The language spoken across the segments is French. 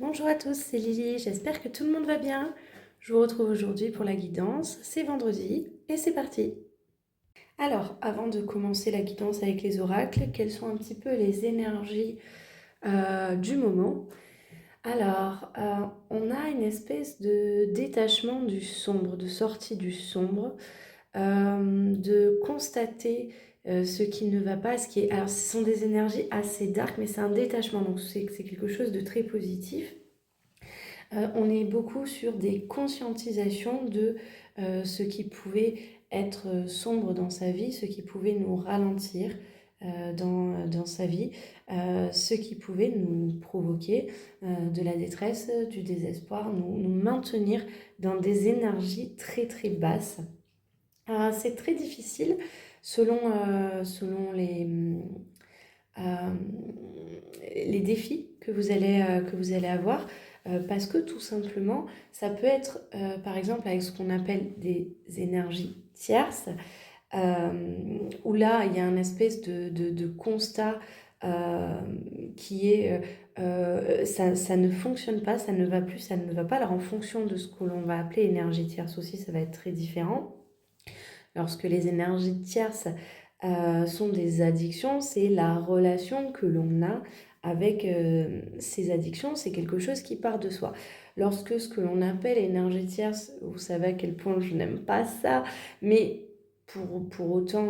Bonjour à tous, c'est Lily, j'espère que tout le monde va bien. Je vous retrouve aujourd'hui pour la guidance, c'est vendredi et c'est parti. Alors, avant de commencer la guidance avec les oracles, quelles sont un petit peu les énergies du moment? Alors, on a une espèce de détachement du sombre, de sortie du sombre, de constater ce qui ne va pas, ce qui est... Alors, ce sont des énergies assez dark, mais c'est un détachement, donc c'est quelque chose de très positif. On est beaucoup sur des conscientisations de ce qui pouvait être sombre dans sa vie, ce qui pouvait nous ralentir dans sa vie, ce qui pouvait nous provoquer de la détresse, du désespoir, nous maintenir dans des énergies très très basses. C'est très difficile selon euh, les défis que vous allez avoir, parce que tout simplement, ça peut être, par exemple, avec ce qu'on appelle des énergies tierces, où là, il y a un espèce de constat euh, qui est ça ne fonctionne pas, ça ne va plus, ça ne va pas. Alors en fonction de ce que l'on va appeler énergie tierce aussi, ça va être très différent. Lorsque les énergies tierces sont des addictions, c'est la relation que l'on a avec ces addictions, c'est quelque chose qui part de soi. Lorsque ce que l'on appelle énergie tierce, vous savez à quel point je n'aime pas ça, mais pour autant,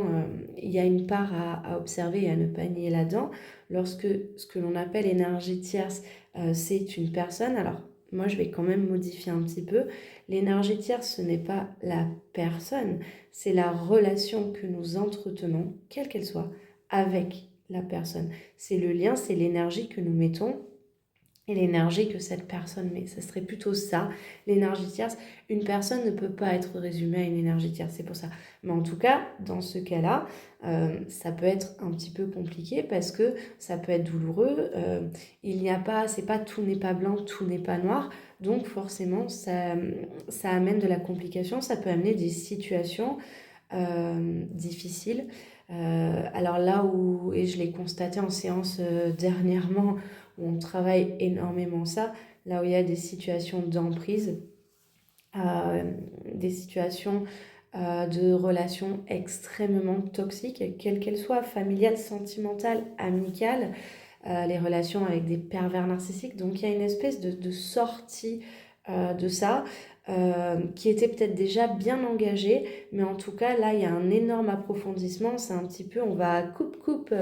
il y a une part à observer et à ne pas nier là-dedans. Lorsque ce que l'on appelle énergie tierce, c'est une personne, alors moi je vais quand même modifier un petit peu. L'énergie tierce, ce n'est pas la personne, c'est la relation que nous entretenons, quelle qu'elle soit, avec la personne. C'est le lien, c'est l'énergie que nous mettons et l'énergie que cette personne met. Ça serait plutôt ça, l'énergie tierce. Une personne ne peut pas être résumée à une énergie tierce, c'est pour ça. Mais en tout cas, dans ce cas-là, ça peut être un petit peu compliqué parce que ça peut être douloureux. Il n'y a pas, c'est pas tout n'est pas blanc, tout n'est pas noir. Donc forcément, ça amène de la complication, ça peut amener des situations difficiles. Alors là où, et je l'ai constaté en séance dernièrement, où on travaille énormément ça, là où il y a des situations d'emprise, euh, des situations de relations extrêmement toxiques, quelles qu'elles soient, familiales, sentimentales, amicales, les relations avec des pervers narcissiques. Donc il y a une espèce de sortie de ça qui était peut-être déjà bien engagée, mais en tout cas là il y a un énorme approfondissement. C'est un petit peu, on va coupe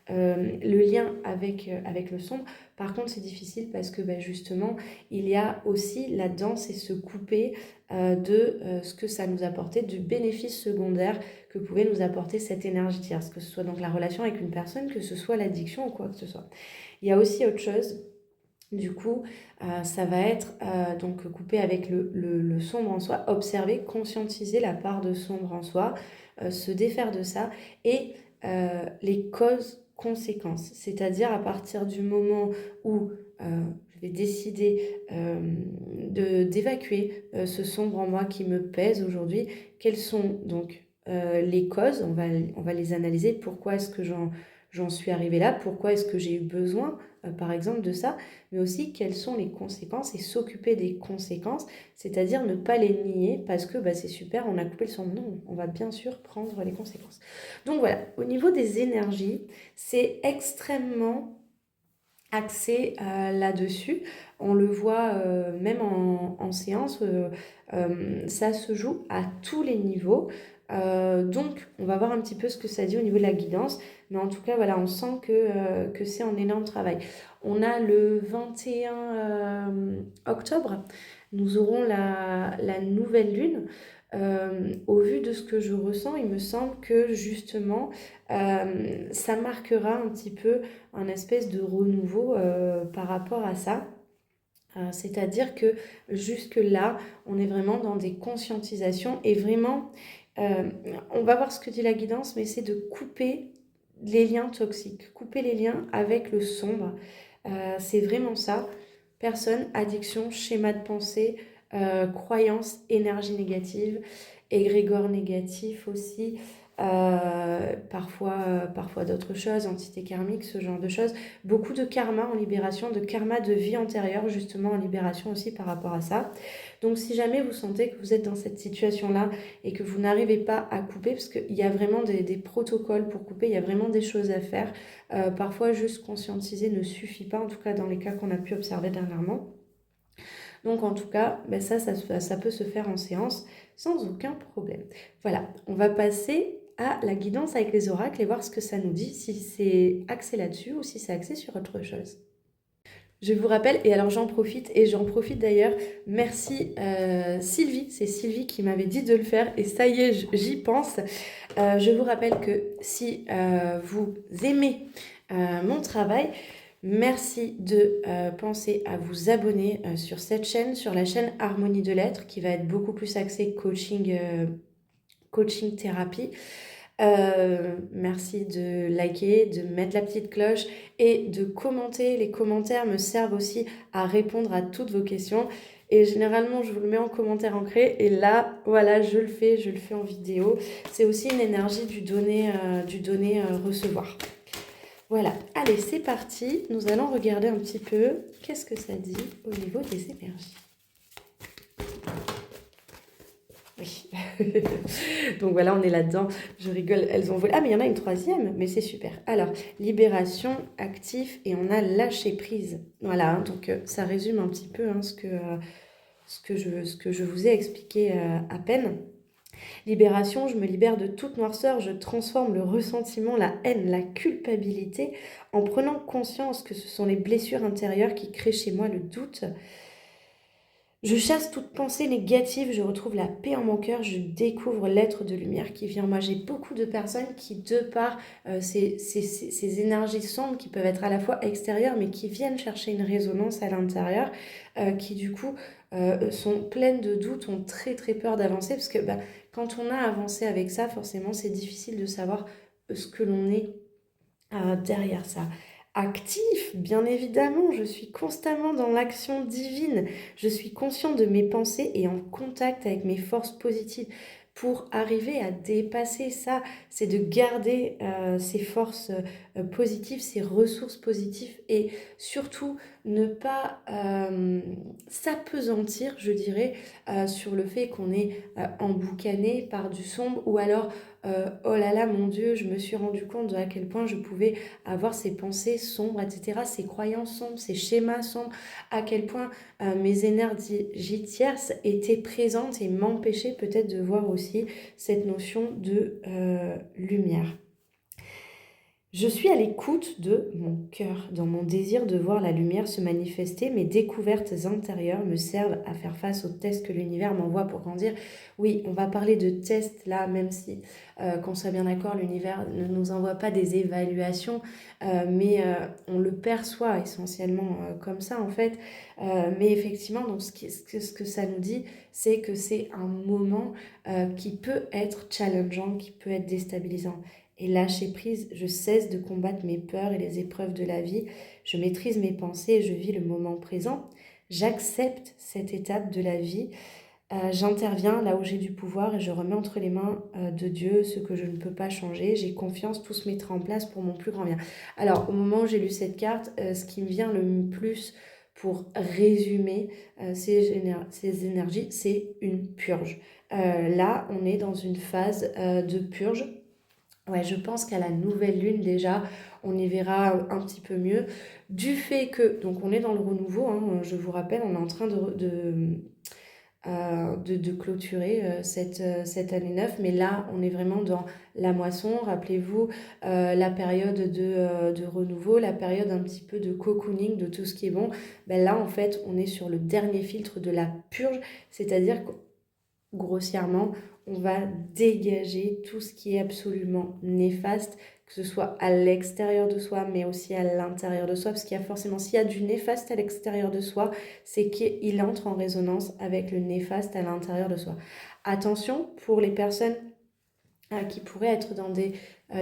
le lien avec le sombre. Par contre c'est difficile parce que bah, justement il y a aussi là-dedans c'est se couper de ce que ça nous apportait, du bénéfice secondaire que pouvait nous apporter cette énergie tierce, que ce soit donc la relation avec une personne, que ce soit l'addiction ou quoi que ce soit. Il y a aussi autre chose, du coup, ça va être donc coupé avec le sombre en soi, observer, conscientiser la part de sombre en soi, se défaire de ça et les causes-conséquences. C'est-à-dire à partir du moment où je vais décider d'évacuer ce sombre en moi qui me pèse aujourd'hui, quelles sont donc les causes, on va les analyser, pourquoi est-ce que j'en suis arrivée là, pourquoi est-ce que j'ai eu besoin par exemple de ça, mais aussi quelles sont les conséquences et s'occuper des conséquences, c'est-à-dire ne pas les nier parce que bah, c'est super, on a coupé le son. Non, on va bien sûr prendre les conséquences. Donc voilà, au niveau des énergies, c'est extrêmement axé là-dessus. On le voit même en séance, ça se joue à tous les niveaux. Donc, on va voir un petit peu ce que ça dit au niveau de la guidance. Mais en tout cas, voilà, on sent que c'est un énorme travail. On a le 21 octobre, nous aurons la nouvelle lune. Au vu de ce que je ressens, il me semble que justement, ça marquera un petit peu un espèce de renouveau par rapport à ça. C'est-à-dire que jusque-là, on est vraiment dans des conscientisations et vraiment, euh, on va voir ce que dit la guidance, mais c'est de couper les liens toxiques, couper les liens avec le sombre. C'est vraiment ça. Personne, addiction, schéma de pensée, croyance, énergie négative, égrégore négatif aussi. parfois d'autres choses, entités karmiques, ce genre de choses. Beaucoup de karma en libération, de karma de vie antérieure, justement en libération aussi par rapport à ça. Donc si jamais vous sentez que vous êtes dans cette situation-là et que vous n'arrivez pas à couper, parce qu'il y a vraiment des protocoles pour couper, il y a vraiment des choses à faire. Parfois, juste conscientiser ne suffit pas, en tout cas dans les cas qu'on a pu observer dernièrement. Donc en tout cas, ben ça peut se faire en séance sans aucun problème. Voilà, on va passer à la guidance avec les oracles et voir ce que ça nous dit, si c'est axé là-dessus ou si c'est axé sur autre chose. Je vous rappelle, et alors j'en profite d'ailleurs, merci Sylvie, c'est Sylvie qui m'avait dit de le faire et ça y est, j'y pense. Je vous rappelle que si vous aimez mon travail, merci de penser à vous abonner sur cette chaîne, sur la chaîne Harmonie de l'être, qui va être beaucoup plus axée coaching thérapie. Merci de liker, de mettre la petite cloche et de commenter. Les commentaires me servent aussi à répondre à toutes vos questions. Et généralement, je vous le mets en commentaire ancré. Et là, voilà, je le fais en vidéo. C'est aussi une énergie du donner-recevoir. Voilà, allez, c'est parti. Nous allons regarder un petit peu qu'est-ce que ça dit au niveau des énergies. Oui. Donc voilà, on est là-dedans. Je rigole, elles ont volé. Ah, mais il y en a une troisième, mais c'est super. Alors, libération, actif, et on a lâché prise. Voilà, hein, donc ça résume un petit peu ce que je vous ai expliqué à peine. Libération, je me libère de toute noirceur, je transforme le ressentiment, la haine, la culpabilité en prenant conscience que ce sont les blessures intérieures qui créent chez moi le doute. Je chasse toute pensée négative, je retrouve la paix en mon cœur, je découvre l'être de lumière qui vient en moi. J'ai beaucoup de personnes qui, de par ces énergies sombres qui peuvent être à la fois extérieures, mais qui viennent chercher une résonance à l'intérieur, qui du coup sont pleines de doutes, ont très très peur d'avancer, parce que quand on a avancé avec ça, forcément c'est difficile de savoir ce que l'on est derrière ça. Actif, bien évidemment, je suis constamment dans l'action divine. Je suis conscient de mes pensées et en contact avec mes forces positives. Pour arriver à dépasser ça, c'est de garder ces forces positives, ces ressources positives et surtout ne pas s'apesantir, je dirais, sur le fait qu'on est emboucané par du sombre ou alors oh là là, mon Dieu, je me suis rendu compte de à quel point je pouvais avoir ces pensées sombres, etc., ces croyances sombres, ces schémas sombres, à quel point mes énergies tierces étaient présentes et m'empêchaient peut-être de voir aussi cette notion de lumière. Je suis à l'écoute de mon cœur, dans mon désir de voir la lumière se manifester. Mes découvertes intérieures me servent à faire face aux tests que l'univers m'envoie pour grandir. Oui, on va parler de tests là, même si, qu'on soit bien d'accord, l'univers ne nous envoie pas des évaluations, mais on le perçoit essentiellement comme ça en fait. Mais effectivement, donc ce que ça nous dit, c'est que c'est un moment qui peut être challengeant, qui peut être déstabilisant. Et lâcher prise, je cesse de combattre mes peurs et les épreuves de la vie. Je maîtrise mes pensées et je vis le moment présent. J'accepte cette étape de la vie. J'interviens là où j'ai du pouvoir et je remets entre les mains de Dieu ce que je ne peux pas changer. J'ai confiance, tout se mettra en place pour mon plus grand bien. Alors, au moment où j'ai lu cette carte, ce qui me vient le plus pour résumer ces énergies, c'est une purge. Là, on est dans une phase de purge. Ouais, je pense qu'à la nouvelle lune déjà, on y verra un petit peu mieux. Du fait que, donc on est dans le renouveau, hein, je vous rappelle, on est en train de clôturer cette année 9, mais là on est vraiment dans la moisson, rappelez-vous, la période de renouveau, la période un petit peu de cocooning de tout ce qui est bon. Ben là en fait on est sur le dernier filtre de la purge, c'est-à-dire que grossièrement, on va dégager tout ce qui est absolument néfaste, que ce soit à l'extérieur de soi, mais aussi à l'intérieur de soi, parce qu'il y a forcément, s'il y a du néfaste à l'extérieur de soi, c'est qu'il entre en résonance avec le néfaste à l'intérieur de soi. Attention pour les personnes qui pourraient être dans des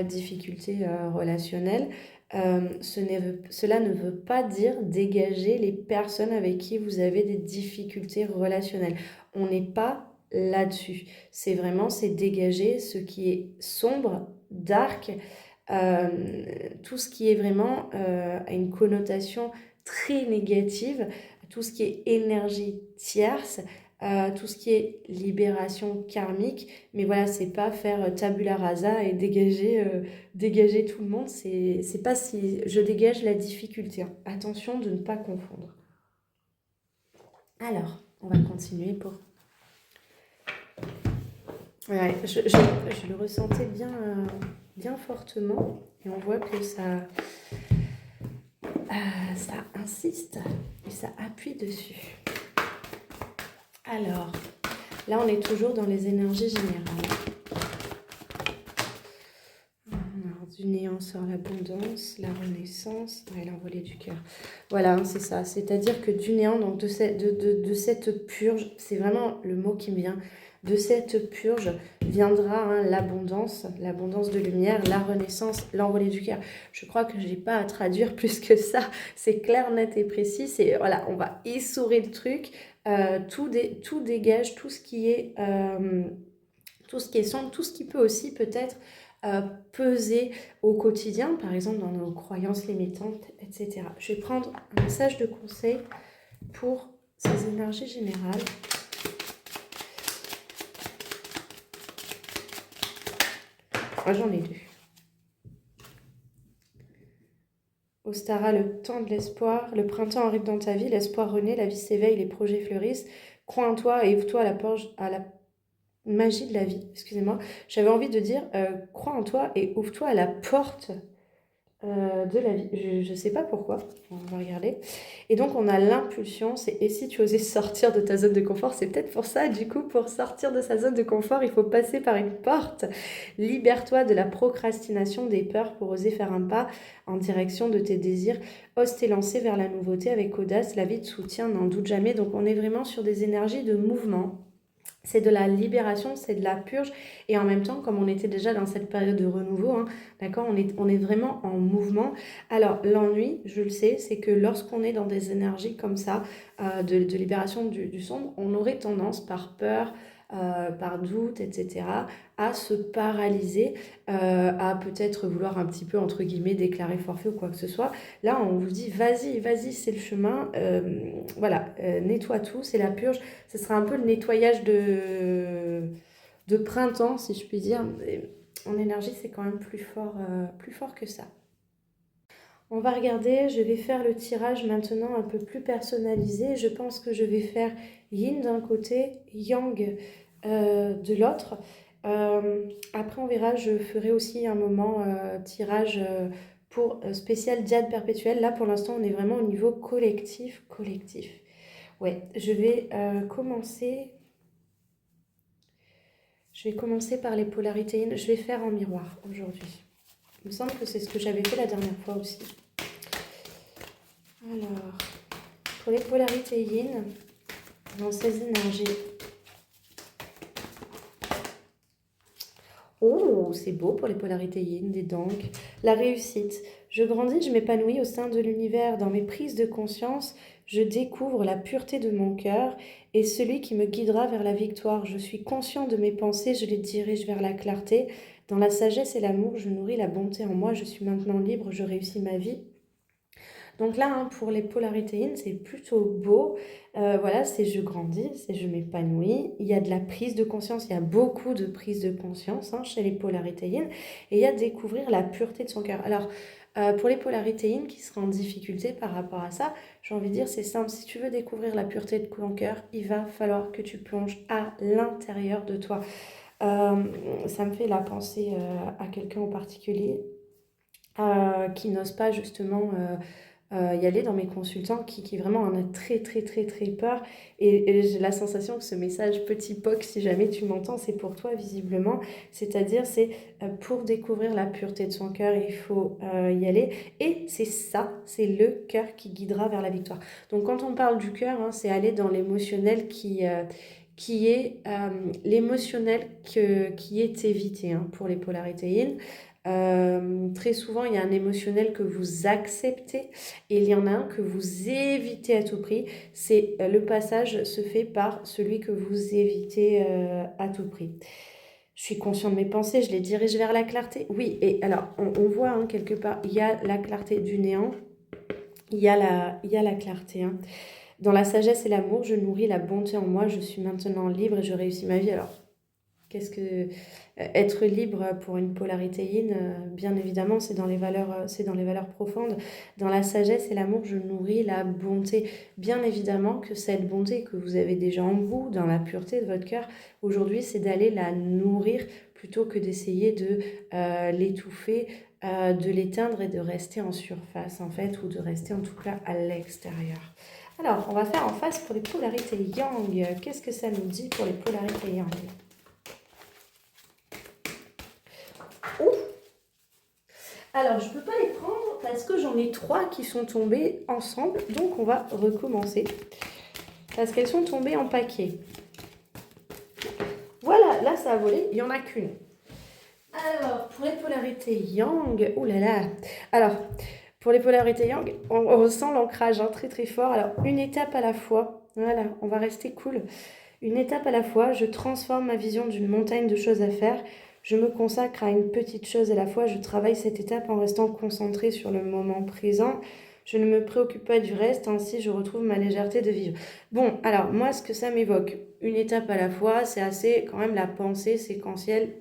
difficultés relationnelles, cela ne veut pas dire dégager les personnes avec qui vous avez des difficultés relationnelles. On n'est pas là-dessus. C'est dégager ce qui est sombre, dark, tout ce qui est vraiment a une connotation très négative, tout ce qui est énergie tierce, tout ce qui est libération karmique. Mais voilà, c'est pas faire tabula rasa et dégager tout le monde. C'est pas si je dégage la difficulté, hein. Attention de ne pas confondre. Alors, on va continuer pour... Ouais, je le ressentais bien fortement et on voit que ça insiste et ça appuie dessus. Alors, là on est toujours dans les énergies générales. Alors, du néant sort l'abondance, la renaissance, ouais, l'envolée du cœur. Voilà, c'est ça. C'est-à-dire que du néant, donc de cette purge, c'est vraiment le mot qui me vient, de cette purge viendra l'abondance de lumière, la renaissance, l'envolée du cœur. Je crois que je n'ai pas à traduire plus que ça. C'est clair, net et précis. C'est, voilà, on va essorer le truc. Tout dégage, tout ce qui est sombre, tout ce qui peut aussi peut-être peser au quotidien, par exemple dans nos croyances limitantes, etc. Je vais prendre un message de conseil pour ces énergies générales. Moi, j'en ai deux. Ostara, le temps de l'espoir. Le printemps arrive dans ta vie, l'espoir renaît, la vie s'éveille, les projets fleurissent. Crois en toi et ouvre-toi à la magie de la vie. Excusez-moi. J'avais envie de dire, crois en toi et ouvre-toi à la porte de la vie. Je ne sais pas pourquoi, on va regarder. Et donc on a l'impulsion, c'est et si tu osais sortir de ta zone de confort, c'est peut-être pour ça, du coup, pour sortir de sa zone de confort, il faut passer par une porte. Libère-toi de la procrastination, des peurs pour oser faire un pas en direction de tes désirs. Ose t'élancer vers la nouveauté avec audace, la vie te soutient, n'en doute jamais. Donc on est vraiment sur des énergies de mouvement. C'est de la libération, c'est de la purge. Et en même temps, comme on était déjà dans cette période de renouveau, hein, d'accord, on est vraiment en mouvement. Alors, l'ennui, je le sais, c'est que lorsqu'on est dans des énergies comme ça, de libération du sombre, on aurait tendance, par peur, par doute, etc., à se paralyser, à peut-être vouloir un petit peu, entre guillemets, déclarer forfait ou quoi que ce soit. Là, on vous dit, vas-y, c'est le chemin. Voilà, nettoie tout, c'est la purge. Ce sera un peu le nettoyage de printemps, si je puis dire. Et en énergie, c'est quand même plus fort que ça. On va regarder, je vais faire le tirage maintenant un peu plus personnalisé. Je pense que je vais faire yin d'un côté, yang de l'autre. Après, on verra, je ferai aussi un moment tirage pour spécial diade perpétuelle. Là, pour l'instant, on est vraiment au niveau collectif. Ouais, je vais commencer. Je vais commencer par les polarités yin. Je vais faire en miroir aujourd'hui. Il me semble que c'est ce que j'avais fait la dernière fois aussi. Alors, pour les polarités yin, dans ces énergies. Oh, c'est beau pour les polarités yin, dis donc. La réussite. Je grandis, je m'épanouis au sein de l'univers. Dans mes prises de conscience, je découvre la pureté de mon cœur et celui qui me guidera vers la victoire. Je suis conscient de mes pensées, je les dirige vers la clarté. Dans la sagesse et l'amour, je nourris la bonté en moi. Je suis maintenant libre, je réussis ma vie. Donc là, hein, pour les polarités yin, c'est plutôt beau. Voilà, c'est je grandis, c'est je m'épanouis. Il y a de la prise de conscience, il y a beaucoup de prise de conscience hein, chez les polarités yin. Et il y a découvrir la pureté de son cœur. Alors, pour les polarités yin qui seraient en difficulté par rapport à ça, j'ai envie de dire c'est simple. Si tu veux découvrir la pureté de ton cœur, il va falloir que tu plonges à l'intérieur de toi. Ça me fait la penser à quelqu'un en particulier qui n'ose pas justement y aller dans mes consultants qui vraiment en a très peur et j'ai la sensation que ce message petit POC, si jamais tu m'entends, c'est pour toi visiblement, c'est-à-dire c'est pour découvrir la pureté de son cœur, il faut y aller et c'est ça, c'est le cœur qui guidera vers la victoire. Donc quand on parle du cœur, hein, c'est aller dans l'émotionnel qui est l'émotionnel qui est évité hein, pour les polarités yin. Très souvent, il y a un émotionnel que vous acceptez et il y en a un que vous évitez à tout prix. C'est le passage se fait par celui que vous évitez à tout prix. Je suis conscient de mes pensées, je les dirige vers la clarté. Oui, et alors, on voit hein, quelque part, il y a la clarté du néant, il y a la clarté. Hein. Dans la sagesse et l'amour, je nourris la bonté en moi, je suis maintenant libre et je réussis ma vie. Alors, qu'est-ce que être libre pour une polarité yin, bien évidemment, c'est dans les valeurs profondes. Dans la sagesse et l'amour, je nourris la bonté. Bien évidemment que cette bonté que vous avez déjà en vous, dans la pureté de votre cœur, aujourd'hui, c'est d'aller la nourrir plutôt que d'essayer de l'étouffer, de l'éteindre et de rester en surface, en fait, ou de rester en tout cas à l'extérieur. Alors, on va faire en face pour les polarités yang. Qu'est-ce que ça nous dit pour les polarités yang? Alors, je ne peux pas les prendre parce que j'en ai 3 qui sont tombées ensemble. Donc, on va recommencer. Parce qu'elles sont tombées en paquet. Voilà, là, ça a volé. Il n'y en a qu'une. Alors, pour les polarités yang... Ouh là là. Alors, pour les polarités yang, on ressent l'ancrage hein, très très fort. Alors, une étape à la fois. Voilà, on va rester cool. Une étape à la fois, je transforme ma vision d'une montagne de choses à faire. Je me consacre à une petite chose à la fois. Je travaille cette étape en restant concentrée sur le moment présent. Je ne me préoccupe pas du reste, ainsi je retrouve ma légèreté de vivre. Bon, alors moi, ce que ça m'évoque, une étape à la fois, c'est assez quand même la pensée séquentielle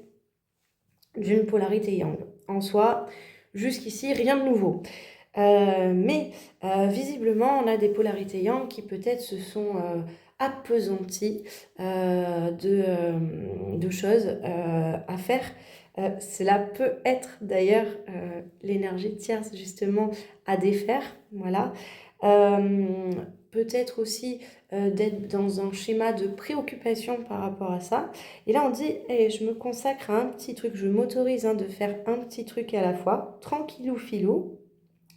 d'une polarité yang. En soi, jusqu'ici, rien de nouveau. Mais visiblement, on a des polarités yang qui peut-être se sont appesanties de choses à faire. Cela peut être d'ailleurs l'énergie tierce justement à défaire. Voilà. Peut-être aussi d'être dans un schéma de préoccupation par rapport à ça. Et là, on dit, hey, je me consacre à un petit truc, je m'autorise hein, de faire un petit truc à la fois, tranquillou filou.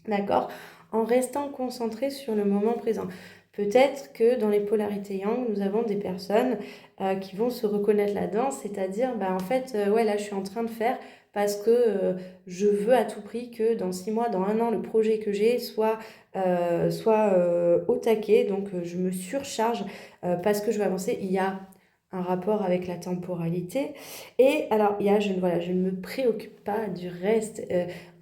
D'accord? En restant concentré sur le moment présent. Peut-être que dans les polarités yang, nous avons des personnes qui vont se reconnaître là-dedans, c'est-à-dire, bah, en fait, ouais, là, je suis en train de faire parce que je veux à tout prix que dans 6 mois, dans 1 an, le projet que j'ai soit au taquet. Donc, je me surcharge parce que je veux avancer. Il y a un rapport avec la temporalité. Et alors, il y a, je ne me préoccupe pas du reste.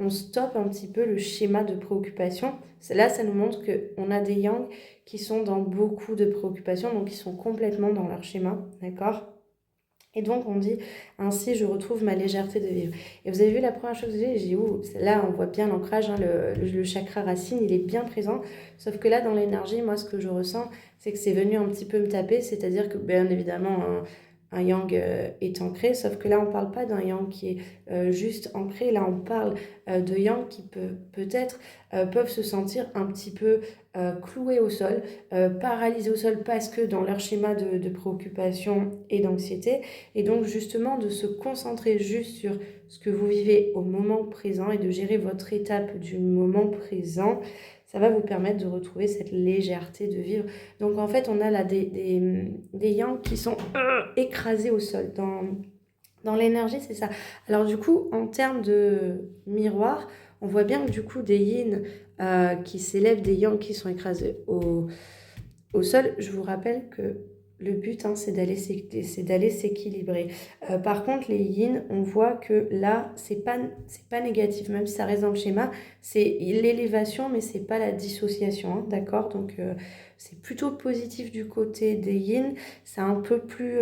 On stoppe un petit peu le schéma de préoccupation. Là, ça nous montre qu'on a des yang qui sont dans beaucoup de préoccupations, donc qui sont complètement dans leur schéma, d'accord? Et donc, on dit, ainsi, je retrouve ma légèreté de vivre. Et vous avez vu la première chose que j'ai dit, là, on voit bien l'ancrage, hein, le chakra racine, il est bien présent. Sauf que là, dans l'énergie, moi, ce que je ressens, c'est que c'est venu un petit peu me taper, c'est-à-dire que, bien évidemment, un yang est ancré, sauf que là, on ne parle pas d'un yang qui est juste ancré, là, on parle de yang qui peut-être peuvent se sentir un petit peu cloués au sol, paralysés au sol parce que dans leur schéma de préoccupation et d'anxiété, et donc justement de se concentrer juste sur ce que vous vivez au moment présent et de gérer votre étape du moment présent, ça va vous permettre de retrouver cette légèreté de vivre. Donc en fait, on a là des yang qui sont écrasés au sol. Dans l'énergie, c'est ça. Alors du coup, en termes de miroir, on voit bien que du coup, des yin qui s'élèvent, des yang qui sont écrasés au sol. Je vous rappelle que le but, hein, c'est d'aller s'équilibrer. Par contre, les yin, on voit que là, c'est pas négatif, même si ça reste dans le schéma. C'est l'élévation, mais c'est pas la dissociation, hein, d'accord? Donc, c'est plutôt positif du côté des yin. C'est un peu plus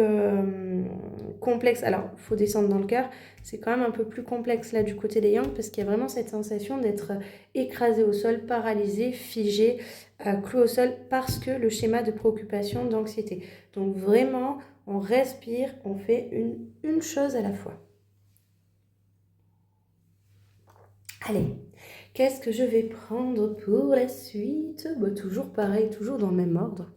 complexe. Alors, il faut descendre dans le cœur. C'est quand même un peu plus complexe là du côté des yang parce qu'il y a vraiment cette sensation d'être écrasé au sol, paralysé, figé, cloué au sol parce que le schéma de préoccupation, d'anxiété. Donc vraiment, on respire, on fait une chose à la fois. Allez, qu'est-ce que je vais prendre pour la suite? Bah, toujours pareil, toujours dans le même ordre.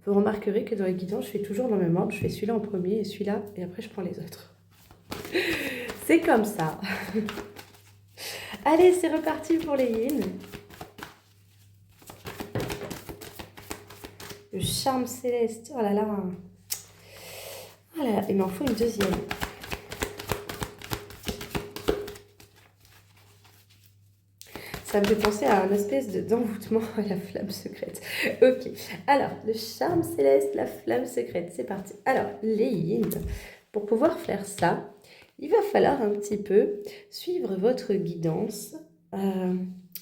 Vous remarquerez que dans les guidances, je fais toujours dans le même ordre. Je fais celui-là en premier et celui-là, et après je prends les autres. C'est comme ça. Allez, c'est reparti pour les yin. Le charme céleste. Oh là là. Oh là là. Il m'en faut une deuxième. Ça me fait penser à un espèce d'envoûtement à la flamme secrète. Ok, alors, le charme céleste, la flamme secrète, c'est parti. Alors, les yin, pour pouvoir faire ça, il va falloir un petit peu suivre votre guidance, euh,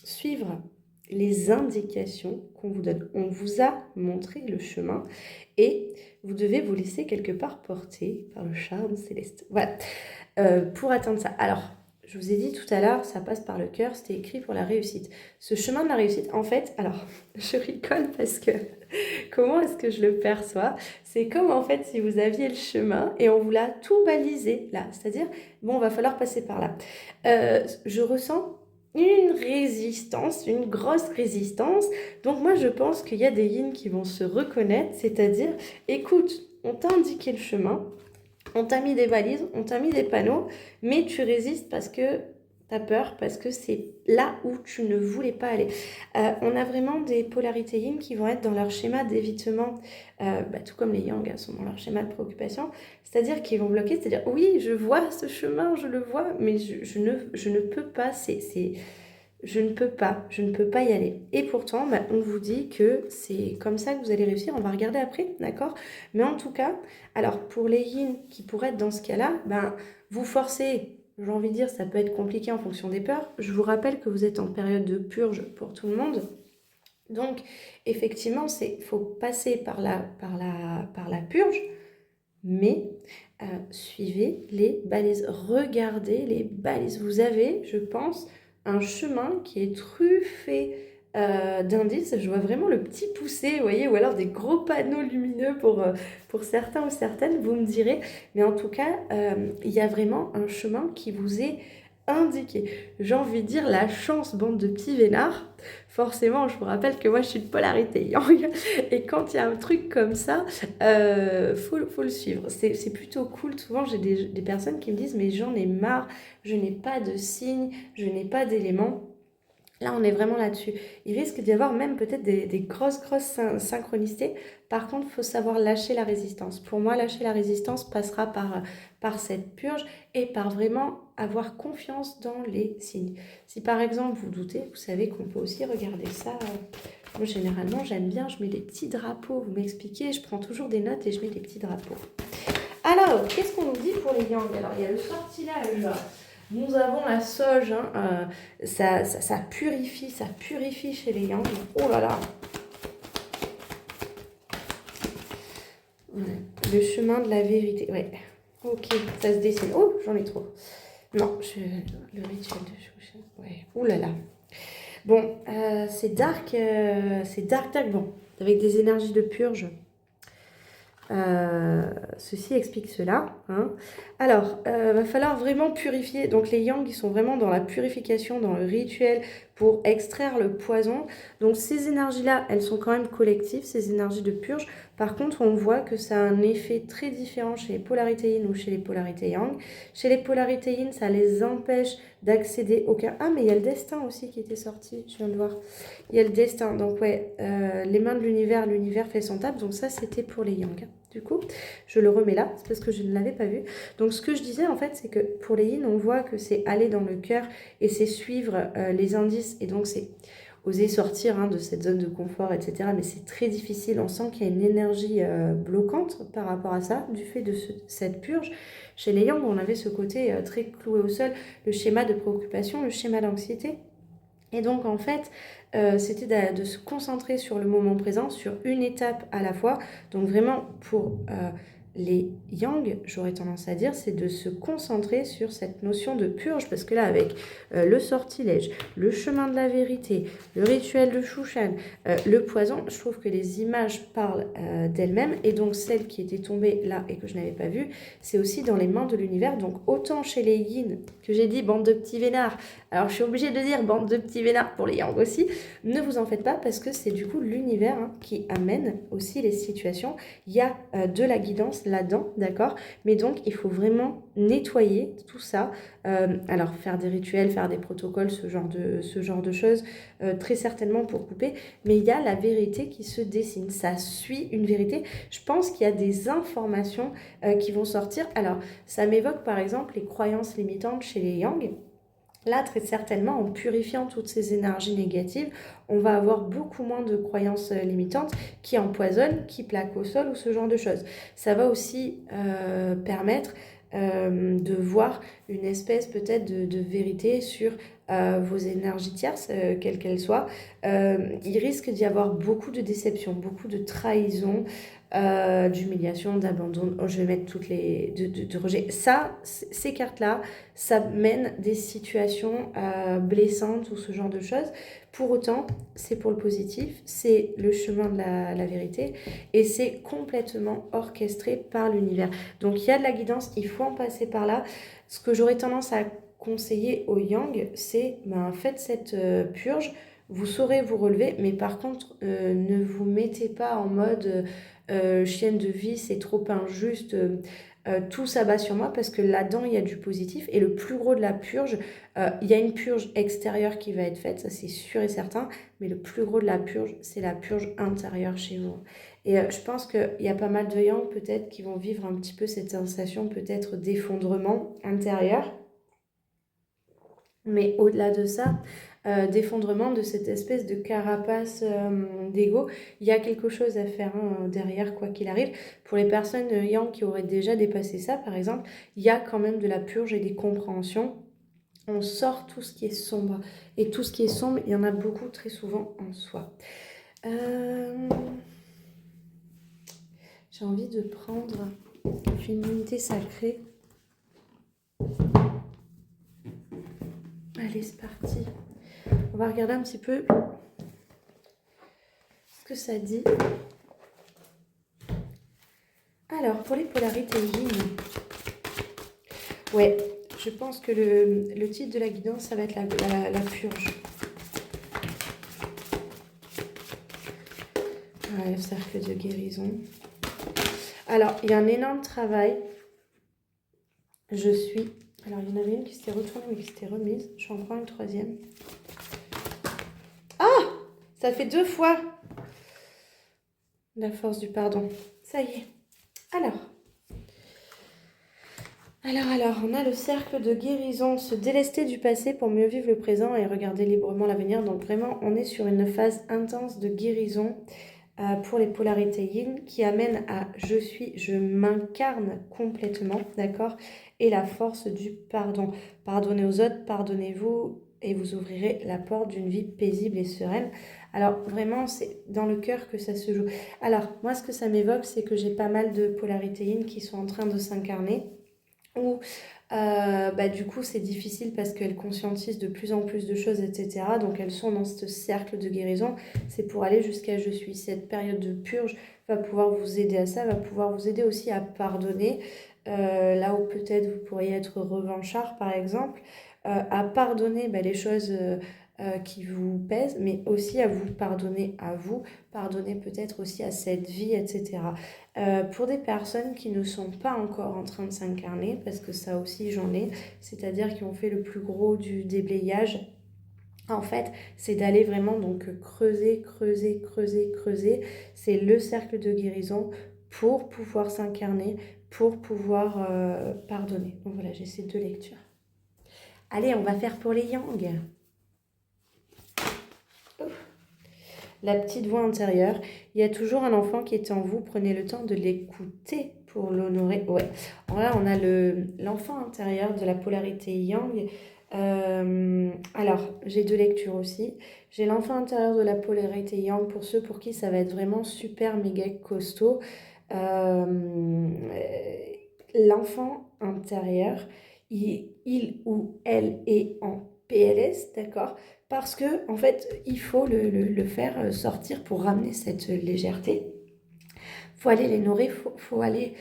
suivre les indications qu'on vous donne. On vous a montré le chemin et vous devez vous laisser quelque part porter par le charme céleste. Voilà, pour atteindre ça. Alors, je vous ai dit tout à l'heure, ça passe par le cœur, c'était écrit pour la réussite. Ce chemin de la réussite, en fait, alors, je rigole parce que comment est-ce que je le perçois? C'est comme en fait si vous aviez le chemin et on vous l'a tout balisé là. C'est-à-dire, bon, va falloir passer par là. Je ressens une résistance, une grosse résistance. Donc moi, je pense qu'il y a des yin qui vont se reconnaître, c'est-à-dire, écoute, on t'a indiqué le chemin, on t'a mis des balises, on t'a mis des panneaux, mais tu résistes parce que t'as peur, parce que c'est là où tu ne voulais pas aller. On a vraiment des polarités yin qui vont être dans leur schéma d'évitement, tout comme les yang sont dans leur schéma de préoccupation, c'est-à-dire qu'ils vont bloquer, c'est-à-dire oui, je vois ce chemin, je le vois, mais je ne peux pas, je ne peux pas y aller. Et pourtant, on vous dit que c'est comme ça que vous allez réussir. On va regarder après, d'accord? Mais en tout cas, alors pour les yin qui pourraient être dans ce cas-là, vous forcez, j'ai envie de dire, ça peut être compliqué en fonction des peurs. Je vous rappelle que vous êtes en période de purge pour tout le monde. Donc, effectivement, il faut passer par la purge, mais suivez les balises. Regardez les balises. Vous avez, je pense, un chemin qui est truffé d'indices. Je vois vraiment le petit poussé, vous voyez, ou alors des gros panneaux lumineux pour certains ou certaines, vous me direz. Mais en tout cas, il y a vraiment un chemin qui vous est indiqué. J'ai envie de dire la chance, bande de petits vénards. Forcément, je vous rappelle que moi, je suis de polarité yang. Et quand il y a un truc comme ça, faut le suivre. C'est plutôt cool. Souvent, j'ai des personnes qui me disent « Mais j'en ai marre, je n'ai pas de signes, je n'ai pas d'éléments. » Là, on est vraiment là-dessus. Il risque d'y avoir même peut-être des grosses synchronicités. Par contre, il faut savoir lâcher la résistance. Pour moi, lâcher la résistance passera par cette purge et par vraiment avoir confiance dans les signes. Si par exemple, vous doutez, vous savez qu'on peut aussi regarder ça. Moi, généralement, j'aime bien, je mets des petits drapeaux. Vous m'expliquez, je prends toujours des notes et je mets des petits drapeaux. Alors, qu'est-ce qu'on nous dit pour les yang? Alors, il y a le sortilège. Nous avons la sauge, ça purifie chez les yang. Oh là là. Ouais. Le chemin de la vérité, ouais. Ok, ça se dessine. Oh, j'en ai trop. Non, le rituel de Shushan, ouais. Oh là là. Bon, c'est dark, bon, avec des énergies de purge. Ceci explique cela. Alors, va falloir vraiment purifier. Donc les yang, ils sont vraiment dans la purification, dans le rituel pour extraire le poison. Donc ces énergies-là, elles sont quand même collectives, ces énergies de purge. Par contre, on voit que ça a un effet très différent chez les polarités yin ou chez les polarités yang. Chez les polarités yin, ça les empêche d'accéder au cœur. Ah, mais il y a le destin aussi qui était sorti, je viens de voir. Il y a le destin. Donc ouais, les mains de l'univers fait son table. Donc ça, c'était pour les yang. Du coup, je le remets là, c'est parce que je ne l'avais pas vu. Donc ce que je disais en fait, c'est que pour les yin, on voit que c'est aller dans le cœur et c'est suivre les indices. Et donc c'est oser sortir de cette zone de confort, etc. Mais c'est très difficile, on sent qu'il y a une énergie bloquante par rapport à ça, du fait de cette purge. Chez les yang, on avait ce côté très cloué au sol, le schéma de préoccupation, le schéma d'anxiété. Et donc en fait, c'était de se concentrer sur le moment présent, sur une étape à la fois. Donc vraiment pour les yang, j'aurais tendance à dire, c'est de se concentrer sur cette notion de purge. Parce que là, avec le sortilège, le chemin de la vérité, le rituel de Shushan, le poison, je trouve que les images parlent d'elles-mêmes. Et donc celle qui était tombée là et que je n'avais pas vue, c'est aussi dans les mains de l'univers. Donc autant chez les yin, que j'ai dit bande de petits vénards, alors je suis obligée de dire bande de petits vénards pour les yang aussi, ne vous en faites pas parce que c'est du coup l'univers qui amène aussi les situations. Il y a de la guidance là-dedans, d'accord? Mais donc il faut vraiment nettoyer tout ça. Alors faire des rituels, faire des protocoles, ce genre de choses, très certainement pour couper. Mais il y a la vérité qui se dessine. Ça suit une vérité. Je pense qu'il y a des informations qui vont sortir. Alors ça m'évoque par exemple les croyances limitantes chez les yang. Là, très certainement, en purifiant toutes ces énergies négatives, on va avoir beaucoup moins de croyances limitantes qui empoisonnent, qui plaquent au sol ou ce genre de choses. Ça va aussi permettre de voir une espèce peut-être de vérité sur vos énergies tierces, quelles qu'elles soient. Il risque d'y avoir beaucoup de déceptions, beaucoup de trahisons, d'humiliation, d'abandon. Oh, je vais mettre toutes les... de rejet. Ça, ces cartes-là, ça mène des situations blessantes ou ce genre de choses. Pour autant, c'est pour le positif, c'est le chemin de la vérité et c'est complètement orchestré par l'univers. Donc il y a de la guidance, il faut en passer par là. Ce que j'aurais tendance à conseiller aux yang, c'est faites cette purge, vous saurez vous relever, mais par contre, ne vous mettez pas en mode chienne de vie, c'est trop injuste. Tout s'abat sur moi parce que là-dedans il y a du positif et le plus gros de la purge, il y a une purge extérieure qui va être faite, ça c'est sûr et certain, mais le plus gros de la purge c'est la purge intérieure chez vous. Et je pense qu'il y a pas mal de yang peut-être qui vont vivre un petit peu cette sensation peut-être d'effondrement intérieur. Mais au-delà de ça, d'effondrement de cette espèce de carapace d'ego, il y a quelque chose à faire derrière, quoi qu'il arrive. Pour les personnes yang qui auraient déjà dépassé ça, par exemple, il y a quand même de la purge et des compréhensions. On sort tout ce qui est sombre. Et tout ce qui est sombre, il y en a beaucoup très souvent en soi. J'ai envie de prendre une unité sacrée. Allez, c'est parti. On va regarder un petit peu ce que ça dit. Alors, pour les polarités yin, ouais, je pense que le titre de la guidance, ça va être la purge. Ouais, le cercle de guérison. Alors, il y a un énorme travail. Je suis... Alors, il y en avait une qui s'était retournée, mais qui s'était remise. Je vais en prendre une troisième. Ah! Ça fait 2 fois. La force du pardon. Ça y est. Alors, on a le cercle de guérison, se délester du passé pour mieux vivre le présent et regarder librement l'avenir. Donc vraiment, on est sur une phase intense de guérison pour les polarités yin qui amène à je m'incarne complètement, d'accord? Et la force du pardon. Pardonnez aux autres, pardonnez-vous et vous ouvrirez la porte d'une vie paisible et sereine. Alors vraiment, c'est dans le cœur que ça se joue. Alors, moi, ce que ça m'évoque, c'est que j'ai pas mal de polarités yin qui sont en train de s'incarner. Où du coup c'est difficile parce qu'elles conscientisent de plus en plus de choses, etc. Donc elles sont dans ce cercle de guérison. C'est pour aller jusqu'à je suis. Cette période de purge va pouvoir vous aider à ça, va pouvoir vous aider aussi à pardonner. Là où peut-être vous pourriez être revanchard par exemple, à pardonner les choses qui vous pèsent, mais aussi à vous pardonner à vous, pardonner peut-être aussi à cette vie, etc. Pour des personnes qui ne sont pas encore en train de s'incarner, parce que ça aussi j'en ai, c'est-à-dire qui ont fait le plus gros du déblayage, en fait, c'est d'aller vraiment donc creuser. C'est le cercle de guérison pour pouvoir s'incarner, pour pouvoir pardonner. Donc voilà, j'ai ces 2 lectures. Allez, on va faire pour les yang. La petite voix intérieure. Il y a toujours un enfant qui est en vous. Prenez le temps de l'écouter pour l'honorer. Ouais. Alors là, on a l'enfant intérieur de la polarité yang. Alors, j'ai 2 lectures aussi. J'ai l'enfant intérieur de la polarité yang pour ceux pour qui ça va être vraiment super méga costaud. L'enfant intérieur, il ou elle est en PLS, d'accord? Parce que en fait, il faut le faire sortir pour ramener cette légèreté. Il faut aller les nourrir, faut aller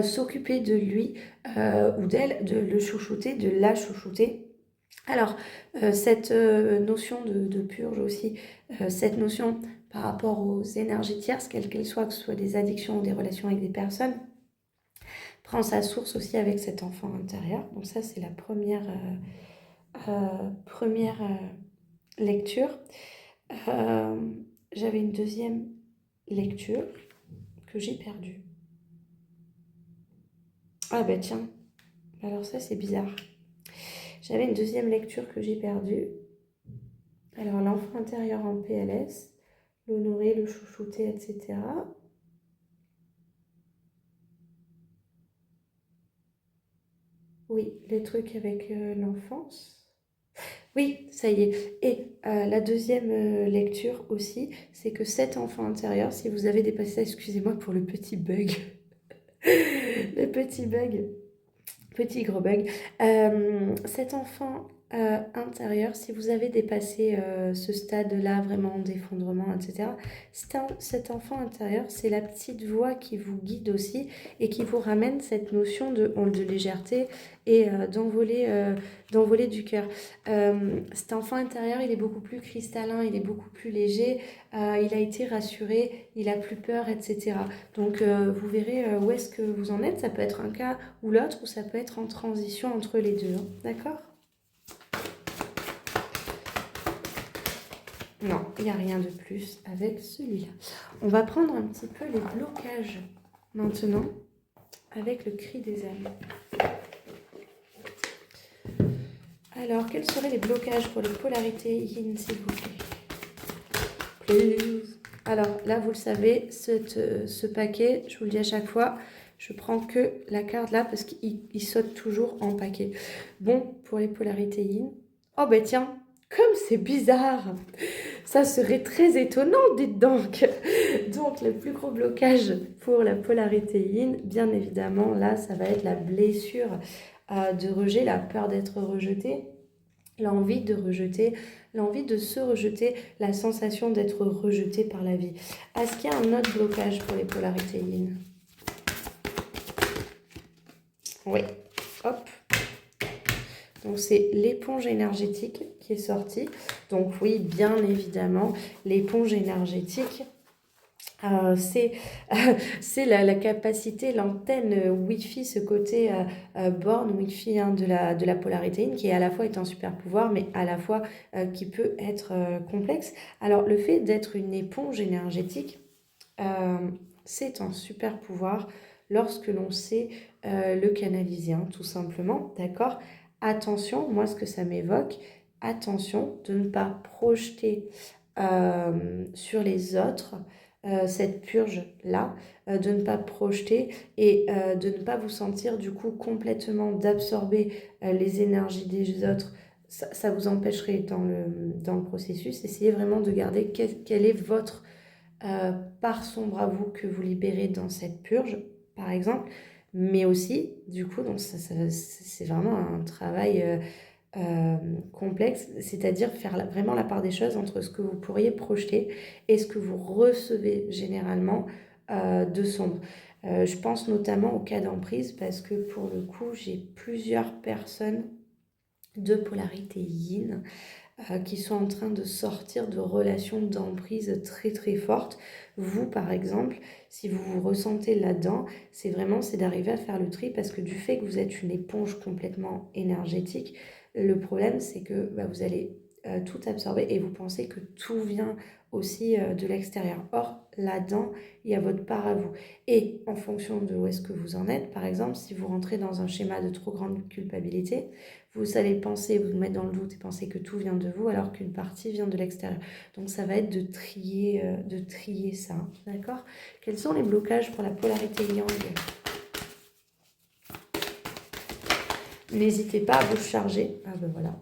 s'occuper de lui ou d'elle, de le chouchouter, de la chouchouter. Alors, cette notion de purge aussi, cette notion par rapport aux énergies tierces, quelles qu'elles soient, que ce soit des addictions ou des relations avec des personnes, prend sa source aussi avec cet enfant intérieur. Donc ça, c'est la première lecture. J'avais une deuxième lecture que j'ai perdue. Ah bah tiens, alors ça c'est bizarre. J'avais une deuxième lecture que j'ai perdue. Alors, l'enfant intérieur en PLS, l'honorer, le chouchouter, etc. Oui, les trucs avec l'enfance. Oui, ça y est. Et la deuxième lecture aussi, c'est que cet enfant intérieur, si vous avez dépassé ça, excusez-moi pour le petit bug, le petit bug, petit gros bug. Cet enfant intérieur, si vous avez dépassé ce stade-là vraiment d'effondrement, etc., cet enfant intérieur, c'est la petite voix qui vous guide aussi et qui vous ramène cette notion de légèreté et d'envoler du cœur. Cet enfant intérieur, il est beaucoup plus cristallin, il est beaucoup plus léger, il a été rassuré, il a plus peur, etc. Donc vous verrez où est-ce que vous en êtes. Ça peut être un cas ou l'autre, ou ça peut être en transition entre les deux. Hein. D'accord? Non, il n'y a rien de plus avec celui-là. On va prendre un petit peu les blocages maintenant avec le cri des âmes. Alors, quels seraient les blocages pour les polarités yin, s'il vous plaît? Please. Alors, là, vous le savez, ce paquet, je vous le dis à chaque fois, je prends que la carte là parce qu'il saute toujours en paquet. Bon, pour les polarités yin. Oh, ben tiens, comme c'est bizarre, ça serait très étonnant, dites donc. Donc, le plus gros blocage pour la polarité yin, bien évidemment, là, ça va être la blessure de rejet, la peur d'être rejeté, l'envie de rejeter, l'envie de se rejeter, la sensation d'être rejeté par la vie. Est-ce qu'il y a un autre blocage pour les polarités yin? Oui, hop. Donc c'est l'éponge énergétique qui est sortie. Donc oui, bien évidemment, l'éponge énergétique, c'est la capacité, l'antenne Wi-Fi, ce côté borne Wi-Fi hein, de la polarité yin, qui à la fois est un super pouvoir, mais à la fois qui peut être complexe. Alors le fait d'être une éponge énergétique, c'est un super pouvoir lorsque l'on sait le canaliser, hein, tout simplement, d'accord? Attention, moi ce que ça m'évoque, attention de ne pas projeter sur les autres cette purge-là, de ne pas projeter et de ne pas vous sentir du coup complètement d'absorber les énergies des autres. Ça vous empêcherait dans le processus. Essayez vraiment de garder quel est votre part sombre à vous que vous libérez dans cette purge, par exemple. Mais aussi, du coup, donc c'est vraiment un travail complexe, c'est-à-dire faire vraiment la part des choses entre ce que vous pourriez projeter et ce que vous recevez généralement de sombre. Je pense notamment au cas d'emprise parce que pour le coup, j'ai plusieurs personnes de polarité yin qui sont en train de sortir de relations d'emprise très très fortes. Vous, par exemple, si vous vous ressentez là-dedans, c'est d'arriver à faire le tri parce que du fait que vous êtes une éponge complètement énergétique, le problème c'est que vous allez tout absorber et vous pensez que tout vient aussi de l'extérieur. Or, là-dedans, il y a votre part à vous. Et en fonction de où est-ce que vous en êtes, par exemple, si vous rentrez dans un schéma de trop grande culpabilité, vous allez penser, vous mettre dans le doute et penser que tout vient de vous alors qu'une partie vient de l'extérieur. Donc ça va être de trier ça, hein, d'accord? Quels sont les blocages pour la polarité yang? N'hésitez pas à vous charger. Ah ben voilà.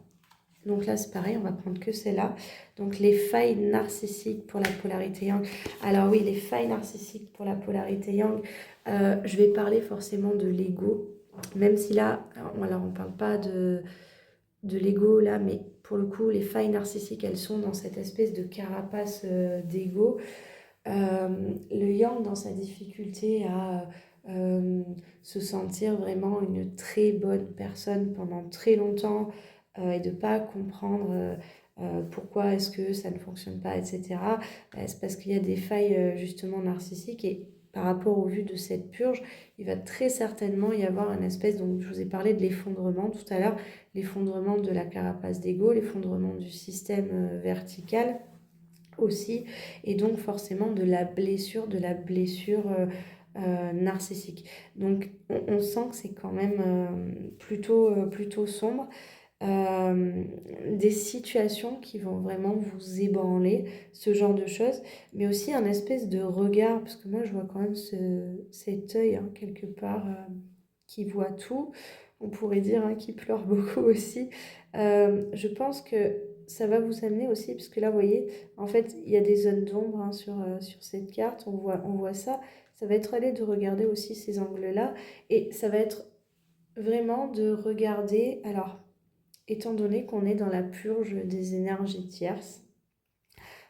Donc là c'est pareil, on va prendre que celle-là. Donc les failles narcissiques pour la polarité yang. Alors oui, les failles narcissiques pour la polarité yang, je vais parler forcément de l'ego. Même si là, alors on ne parle pas de l'ego là, mais pour le coup, les failles narcissiques, elles sont dans cette espèce de carapace d'ego. Le yang, dans sa difficulté à se sentir vraiment une très bonne personne pendant très longtemps et de ne pas comprendre pourquoi est-ce que ça ne fonctionne pas, etc. C'est parce qu'il y a des failles justement narcissiques et par rapport au vu de cette purge, il va très certainement y avoir une espèce, donc je vous ai parlé de l'effondrement tout à l'heure, l'effondrement de la carapace d'ego, l'effondrement du système vertical aussi, et donc forcément de la blessure narcissique. Donc on sent que c'est quand même plutôt sombre. des situations qui vont vraiment vous ébranler, ce genre de choses, mais aussi un espèce de regard, parce que moi je vois quand même cet œil hein, quelque part qui voit tout, on pourrait dire hein, qui pleure beaucoup aussi. Je pense que ça va vous amener aussi, parce que là vous voyez, en fait il y a des zones d'ombre hein, sur cette carte, on voit ça, ça va être aller de regarder aussi ces angles-là, et ça va être vraiment de regarder, alors étant donné qu'on est dans la purge des énergies tierces,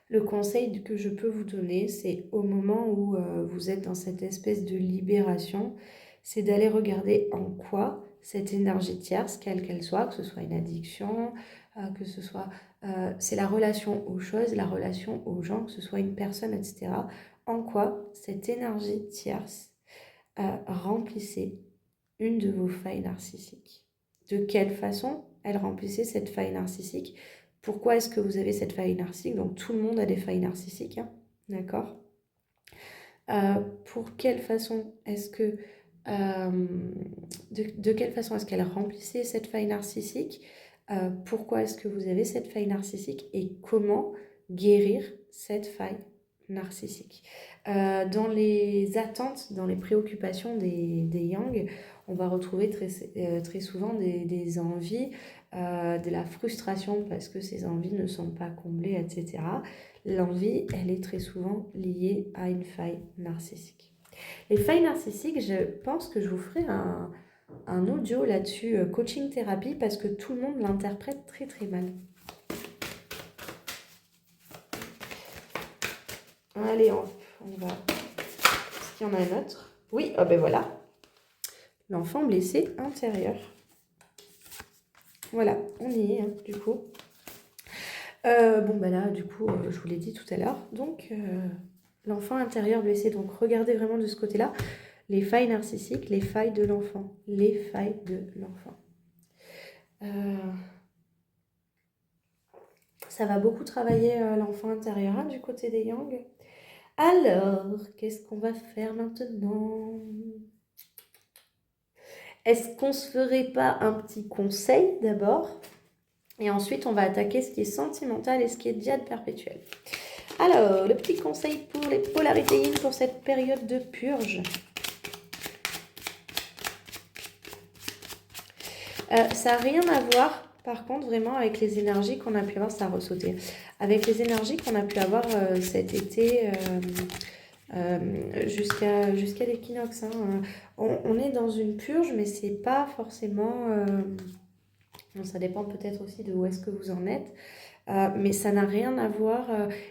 le conseil que je peux vous donner, c'est au moment où vous êtes dans cette espèce de libération, c'est d'aller regarder en quoi cette énergie tierce, quelle qu'elle soit, que ce soit une addiction, que ce soit... c'est la relation aux choses, la relation aux gens, que ce soit une personne, etc. En quoi cette énergie tierce remplissait une de vos failles narcissiques. De quelle façon elle remplissait cette faille narcissique? Pourquoi est-ce que vous avez cette faille narcissique? Donc tout le monde a des failles narcissiques, hein, d'accord? Pour quelle façon est-ce que... de quelle façon est-ce qu'elle remplissait cette faille narcissique? Pourquoi est-ce que vous avez cette faille narcissique? Et comment guérir cette faille narcissique? Dans les attentes, dans les préoccupations des Yang, on va retrouver très souvent des envies, de la frustration parce que ces envies ne sont pas comblées, etc. L'envie, elle est très souvent liée à une faille narcissique. Les failles narcissiques, je pense que je vous ferai un audio là-dessus, coaching thérapie, parce que tout le monde l'interprète très très mal. Allez, on va... Est-ce qu'il y en a un autre? Oui, oh ben voilà. L'enfant blessé intérieur. Voilà, on y est, hein, du coup. Bon, ben là, du coup, je vous l'ai dit tout à l'heure. Donc, l'enfant intérieur blessé. Donc, regardez vraiment de ce côté-là. Les failles narcissiques, les failles de l'enfant. Les failles de l'enfant. Ça va beaucoup travailler l'enfant intérieur hein, du côté des Yang. Alors, qu'est-ce qu'on va faire maintenant? Est-ce qu'on se ferait pas un petit conseil d'abord? Et ensuite, on va attaquer ce qui est sentimental et ce qui est diade perpétuelle. Alors, le petit conseil pour les polarités yin pour cette période de purge. Ça n'a rien à voir, par contre, vraiment avec les énergies qu'on a pu avoir, ça a ressauté, avec les énergies qu'on a pu avoir cet été jusqu'à l'équinoxe. Hein. On est dans une purge, mais c'est pas forcément... ça dépend peut-être aussi de où est-ce que vous en êtes. Mais ça n'a rien à voir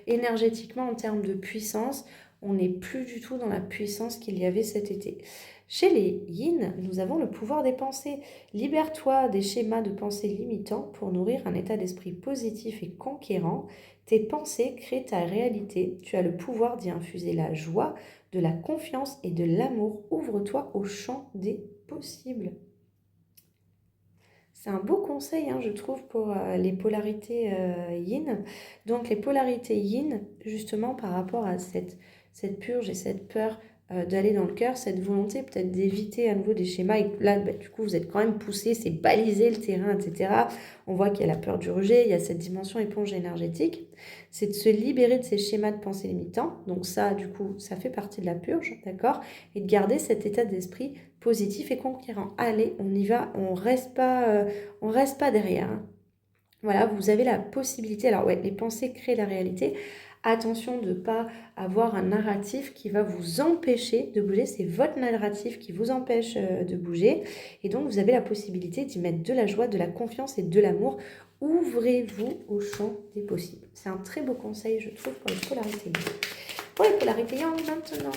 énergétiquement en termes de puissance. On n'est plus du tout dans la puissance qu'il y avait cet été. Chez les yin, nous avons le pouvoir des pensées. Libère-toi des schémas de pensée limitants pour nourrir un état d'esprit positif et conquérant. Tes pensées créent ta réalité. Tu as le pouvoir d'y infuser la joie, de la confiance et de l'amour. Ouvre-toi au champ des possibles. C'est un beau conseil, hein, je trouve, pour les polarités yin. Donc, les polarités yin, justement, par rapport à cette purge et cette peur d'aller dans le cœur, cette volonté peut-être d'éviter à nouveau des schémas. Et là, bah, du coup, vous êtes quand même poussé, c'est baliser le terrain, etc. On voit qu'il y a la peur du rejet, il y a cette dimension éponge énergétique. C'est de se libérer de ces schémas de pensée limitants. Donc ça, du coup, ça fait partie de la purge, d'accord? Et de garder cet état d'esprit positif et conquérant. Allez, on y va, on reste pas derrière. Hein. Voilà, vous avez la possibilité. Alors ouais, les pensées créent la réalité. Attention de ne pas avoir un narratif qui va vous empêcher de bouger. C'est votre narratif qui vous empêche de bouger. Et donc, vous avez la possibilité d'y mettre de la joie, de la confiance et de l'amour. Ouvrez-vous au champ des possibles. C'est un très beau conseil, je trouve, pour les polarités. Pour les polarités yang maintenant.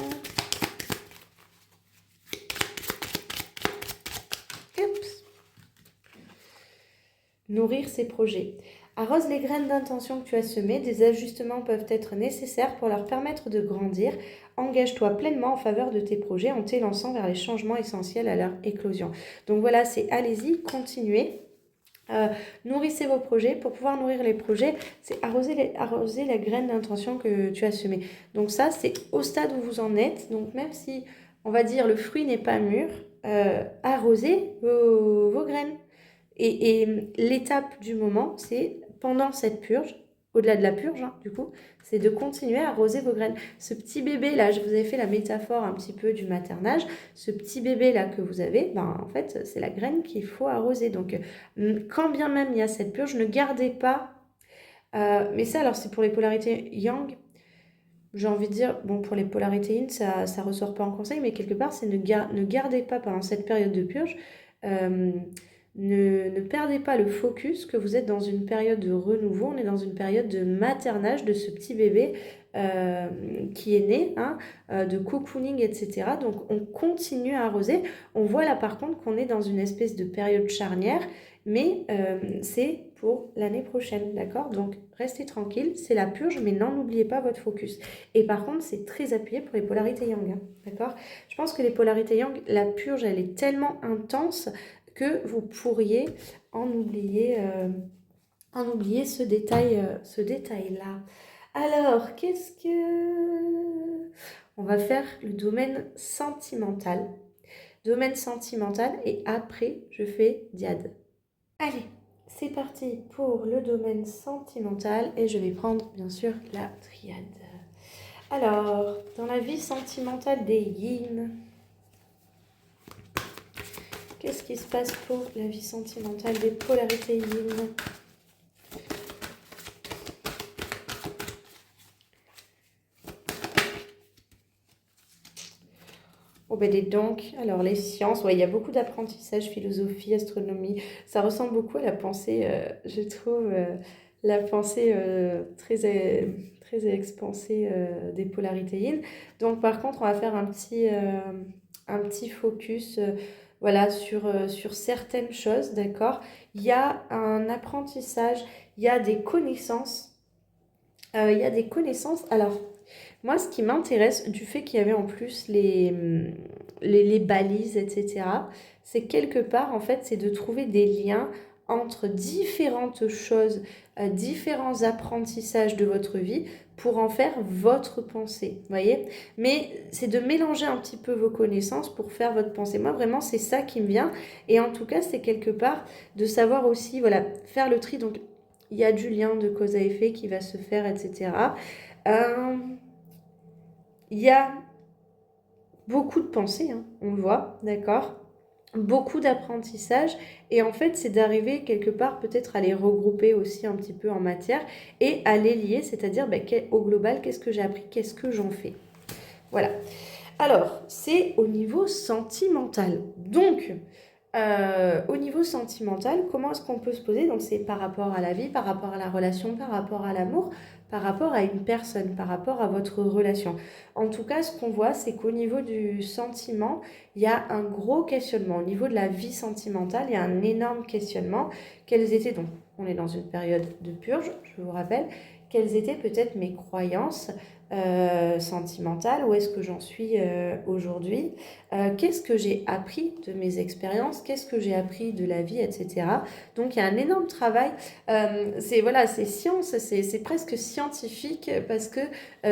Nourrir ses projets. Arrose les graines d'intention que tu as semées. Des ajustements peuvent être nécessaires pour leur permettre de grandir. Engage-toi pleinement en faveur de tes projets en t'élançant vers les changements essentiels à leur éclosion. Donc voilà, c'est allez-y, continuez. Nourrissez vos projets. Pour pouvoir nourrir les projets, c'est arroser la graine d'intention que tu as semée. Donc ça, c'est au stade où vous en êtes. Donc même si, on va dire, le fruit n'est pas mûr, arrosez vos graines. Et l'étape du moment, c'est pendant cette purge, au-delà de la purge, hein, du coup, c'est de continuer à arroser vos graines. Ce petit bébé, là, je vous avais fait la métaphore un petit peu du maternage. Ce petit bébé, là, que vous avez, ben, en fait, c'est la graine qu'il faut arroser. Donc, quand bien même il y a cette purge, ne gardez pas... mais ça, alors, c'est pour les polarités yang. J'ai envie de dire, bon, pour les polarités yin, ça ne ressort pas en conseil, mais quelque part, c'est ne gardez pas pendant cette période de purge, euh, ne perdez pas le focus que vous êtes dans une période de renouveau, on est dans une période de maternage de ce petit bébé euh, qui est né, hein, de cocooning, etc. Donc on continue à arroser. On voit là par contre qu'on est dans une espèce de période charnière, mais c'est pour l'année prochaine, d'accord? Donc restez tranquille, c'est la purge, mais n'en oubliez pas votre focus. Et par contre, c'est très appuyé pour les polarités yang, hein, d'accord? Je pense que les polarités yang, la purge, elle est tellement intense que vous pourriez en oublier ce détail-là. Alors, qu'est-ce que... On va faire le domaine sentimental. Domaine sentimental et après, je fais diade. Allez, c'est parti pour le domaine sentimental et je vais prendre bien sûr la triade. Alors, dans la vie sentimentale des yin, qu'est-ce qui se passe pour la vie sentimentale des polarités yin? Oh ben dis donc, alors les sciences, ouais, il y a beaucoup d'apprentissage, philosophie, astronomie, ça ressemble beaucoup à la pensée, je trouve, la pensée très expansée des polarités yin. Donc par contre, on va faire un petit focus voilà, sur certaines choses, d'accord? Il y a un apprentissage, il y a des connaissances, alors... Moi, ce qui m'intéresse du fait qu'il y avait en plus les balises, etc., c'est quelque part, en fait, c'est de trouver des liens entre différentes choses, différents apprentissages de votre vie pour en faire votre pensée, voyez? Mais c'est de mélanger un petit peu vos connaissances pour faire votre pensée. Moi, vraiment, c'est ça qui me vient. Et en tout cas, c'est quelque part de savoir aussi, voilà, faire le tri. Donc, il y a du lien de cause à effet qui va se faire, etc. Il y a beaucoup de pensées, hein, on le voit, d'accord? Beaucoup d'apprentissage et en fait c'est d'arriver quelque part peut-être à les regrouper aussi un petit peu en matière et à les lier, c'est-à-dire au global qu'est-ce que j'ai appris, qu'est-ce que j'en fais. Voilà. Alors c'est au niveau sentimental. Donc au niveau sentimental, comment est-ce qu'on peut se poser? Donc c'est par rapport à la vie, par rapport à la relation, par rapport à l'amour, par rapport à une personne, par rapport à votre relation. En tout cas, ce qu'on voit, c'est qu'au niveau du sentiment, il y a un gros questionnement. Au niveau de la vie sentimentale, il y a un énorme questionnement. Quelles étaient, donc on est dans une période de purge, je vous rappelle, quelles étaient peut-être mes croyances sentimentale, où est-ce que j'en suis aujourd'hui, qu'est-ce que j'ai appris de mes expériences, qu'est-ce que j'ai appris de la vie, etc. Donc il y a un énorme travail, c'est science, c'est presque scientifique parce que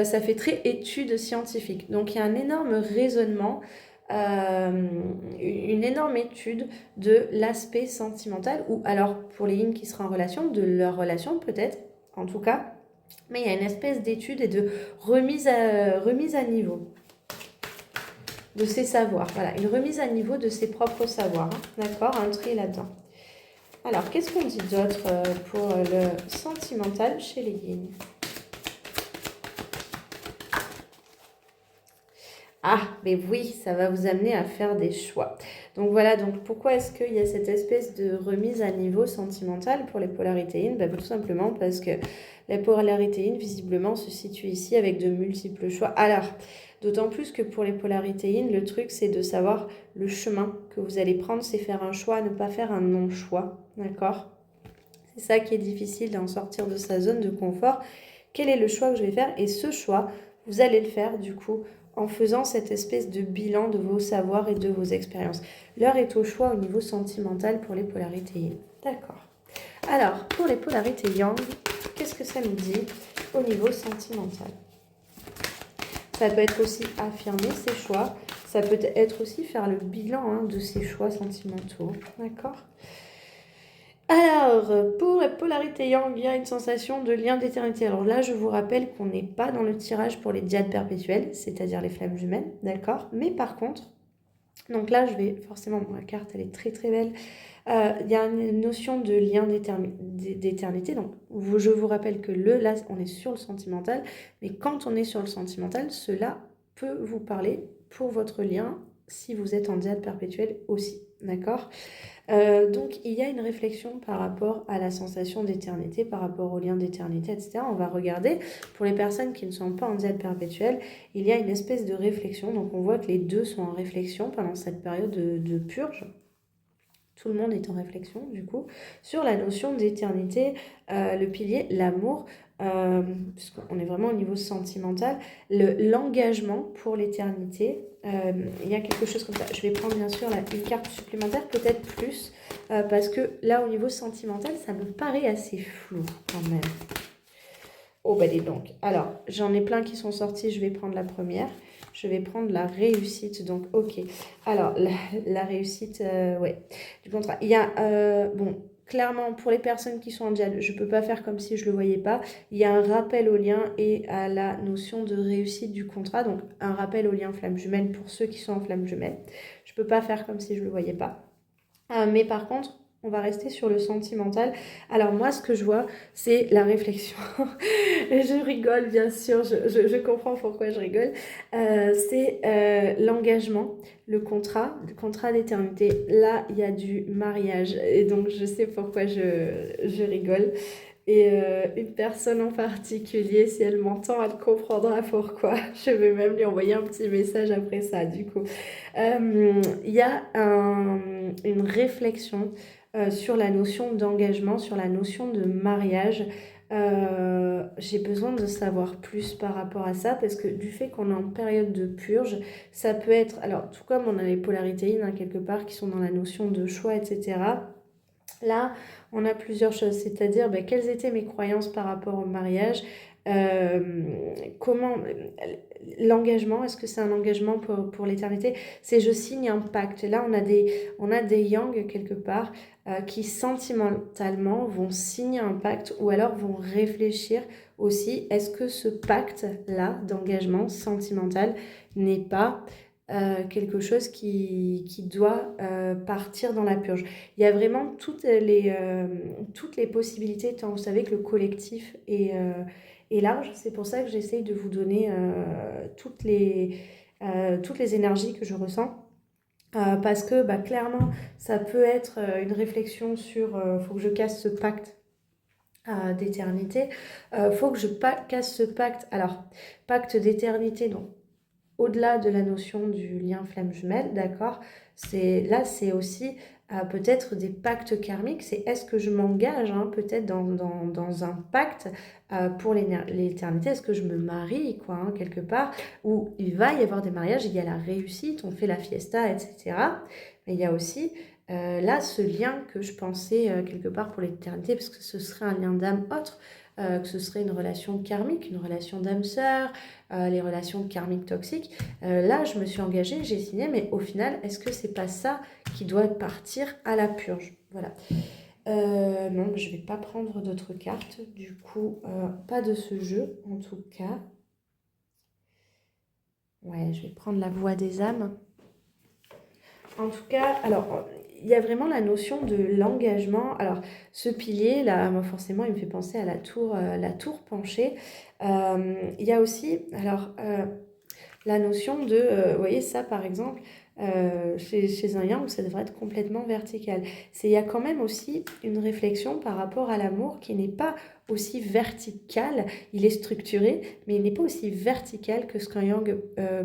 ça fait très étude scientifique. Donc il y a un énorme raisonnement, une énorme étude de l'aspect sentimental, ou alors pour les yin qui seraient en relation, de leur relation peut-être, en tout cas. Mais il y a une espèce d'étude et de remise à niveau de ses savoirs. Voilà, une remise à niveau de ses propres savoirs. Hein. D'accord, un tri là-dedans. Alors, qu'est-ce qu'on dit d'autre pour le sentimental chez les yin? Ah, mais oui, ça va vous amener à faire des choix. Donc voilà, donc pourquoi est-ce qu'il y a cette espèce de remise à niveau sentimentale pour les polarités yin? Tout simplement parce que la polarité yin, visiblement, se situe ici avec de multiples choix. Alors, d'autant plus que pour les polarités yin, le truc, c'est de savoir le chemin que vous allez prendre, c'est faire un choix, ne pas faire un non-choix, d'accord? C'est ça qui est difficile d'en sortir de sa zone de confort. Quel est le choix que je vais faire? Et ce choix, vous allez le faire, du coup, en faisant cette espèce de bilan de vos savoirs et de vos expériences. L'heure est au choix au niveau sentimental pour les polarités yin. D'accord. Alors, pour les polarités yang, qu'est-ce que ça nous dit au niveau sentimental? Ça peut être aussi affirmer ses choix. Ça peut être aussi faire le bilan de ses choix sentimentaux. D'accord? Alors, pour la polarité yang, il y a une sensation de lien d'éternité. Alors là, je vous rappelle qu'on n'est pas dans le tirage pour les diades perpétuelles, c'est-à-dire les flammes jumelles, d'accord? Mais par contre, donc là, je vais forcément, la carte, elle est très très belle. Il y a une notion de lien d'éternité. Donc, je vous rappelle que là, on est sur le sentimental, mais quand on est sur le sentimental, cela peut vous parler pour votre lien si vous êtes en diade perpétuelle aussi, d'accord? Donc, il y a une réflexion par rapport à la sensation d'éternité, par rapport au lien d'éternité, etc. On va regarder, pour les personnes qui ne sont pas en diade perpétuelle, il y a une espèce de réflexion. Donc, on voit que les deux sont en réflexion pendant cette période de purge. Tout le monde est en réflexion, du coup, sur la notion d'éternité, le pilier, l'amour, puisqu'on est vraiment au niveau sentimental, l'engagement pour l'éternité. Il y a quelque chose comme ça. Je vais prendre bien sûr une carte supplémentaire, peut-être plus, parce que là, au niveau sentimental, ça me paraît assez flou quand même. Oh, bah dis donc. Alors, j'en ai plein qui sont sortis, je vais prendre la première. Je vais prendre la réussite, donc ok. Alors, la réussite, ouais, du contrat. Il y a, bon, clairement, pour les personnes qui sont en diade, je ne peux pas faire comme si je ne le voyais pas. Il y a un rappel au lien et à la notion de réussite du contrat, donc un rappel au lien flamme jumelle pour ceux qui sont en flamme jumelle. Je ne peux pas faire comme si je ne le voyais pas. Mais par contre, on va rester sur le sentimental. Alors moi, ce que je vois, c'est la réflexion. Et je rigole, bien sûr, je comprends pourquoi je rigole. C'est l'engagement, le contrat d'éternité. Là, il y a du mariage. Et donc, je sais pourquoi je rigole. Et une personne en particulier, si elle m'entend, elle comprendra pourquoi. Je vais même lui envoyer un petit message après ça, du coup. Il y a une réflexion sur la notion d'engagement, sur la notion de mariage. J'ai besoin de savoir plus par rapport à ça parce que du fait qu'on est en période de purge, ça peut être, alors tout comme on a les polarités hein, quelque part qui sont dans la notion de choix, etc. Là, on a plusieurs choses, c'est-à-dire quelles étaient mes croyances par rapport au mariage, comment l'engagement, est-ce que c'est un engagement pour l'éternité? C'est je signe un pacte. Et là, on a des yang quelque part qui sentimentalement vont signer un pacte ou alors vont réfléchir aussi, est-ce que ce pacte-là d'engagement sentimental n'est pas quelque chose qui doit partir dans la purge. Il y a vraiment toutes les possibilités, tant vous savez que le collectif est large. C'est pour ça que j'essaye de vous donner toutes les énergies que je ressens. Parce que clairement, ça peut être une réflexion sur faut que je casse ce pacte d'éternité. Faut que je casse ce pacte. Alors, pacte d'éternité, donc au-delà de la notion du lien flamme jumelle, d'accord, c'est aussi peut-être des pactes karmiques, c'est est-ce que je m'engage peut-être dans un pacte pour l'éternité, est-ce que je me marie, quoi, quelque part, où il va y avoir des mariages, il y a la réussite, on fait la fiesta, etc. Mais il y a aussi là ce lien que je pensais quelque part pour l'éternité, parce que ce serait un lien d'âme autre, que ce serait une relation karmique, une relation d'âme sœur, les relations karmiques toxiques. Là, je me suis engagée, j'ai signé, mais au final, est-ce que c'est pas ça qui doit partir à la purge? Voilà. Non, je vais pas prendre d'autres cartes, du coup, pas de ce jeu, en tout cas. Ouais, je vais prendre la voix des âmes. En tout cas, alors, il y a vraiment la notion de l'engagement. Alors, ce pilier, là, moi, forcément, il me fait penser à la tour penchée. Il y a aussi, alors, la notion de, vous voyez ça par exemple, chez un yang, ça devrait être complètement vertical. Il y a quand même aussi une réflexion par rapport à l'amour qui n'est pas aussi vertical, il est structuré, mais il n'est pas aussi vertical que ce qu'un yang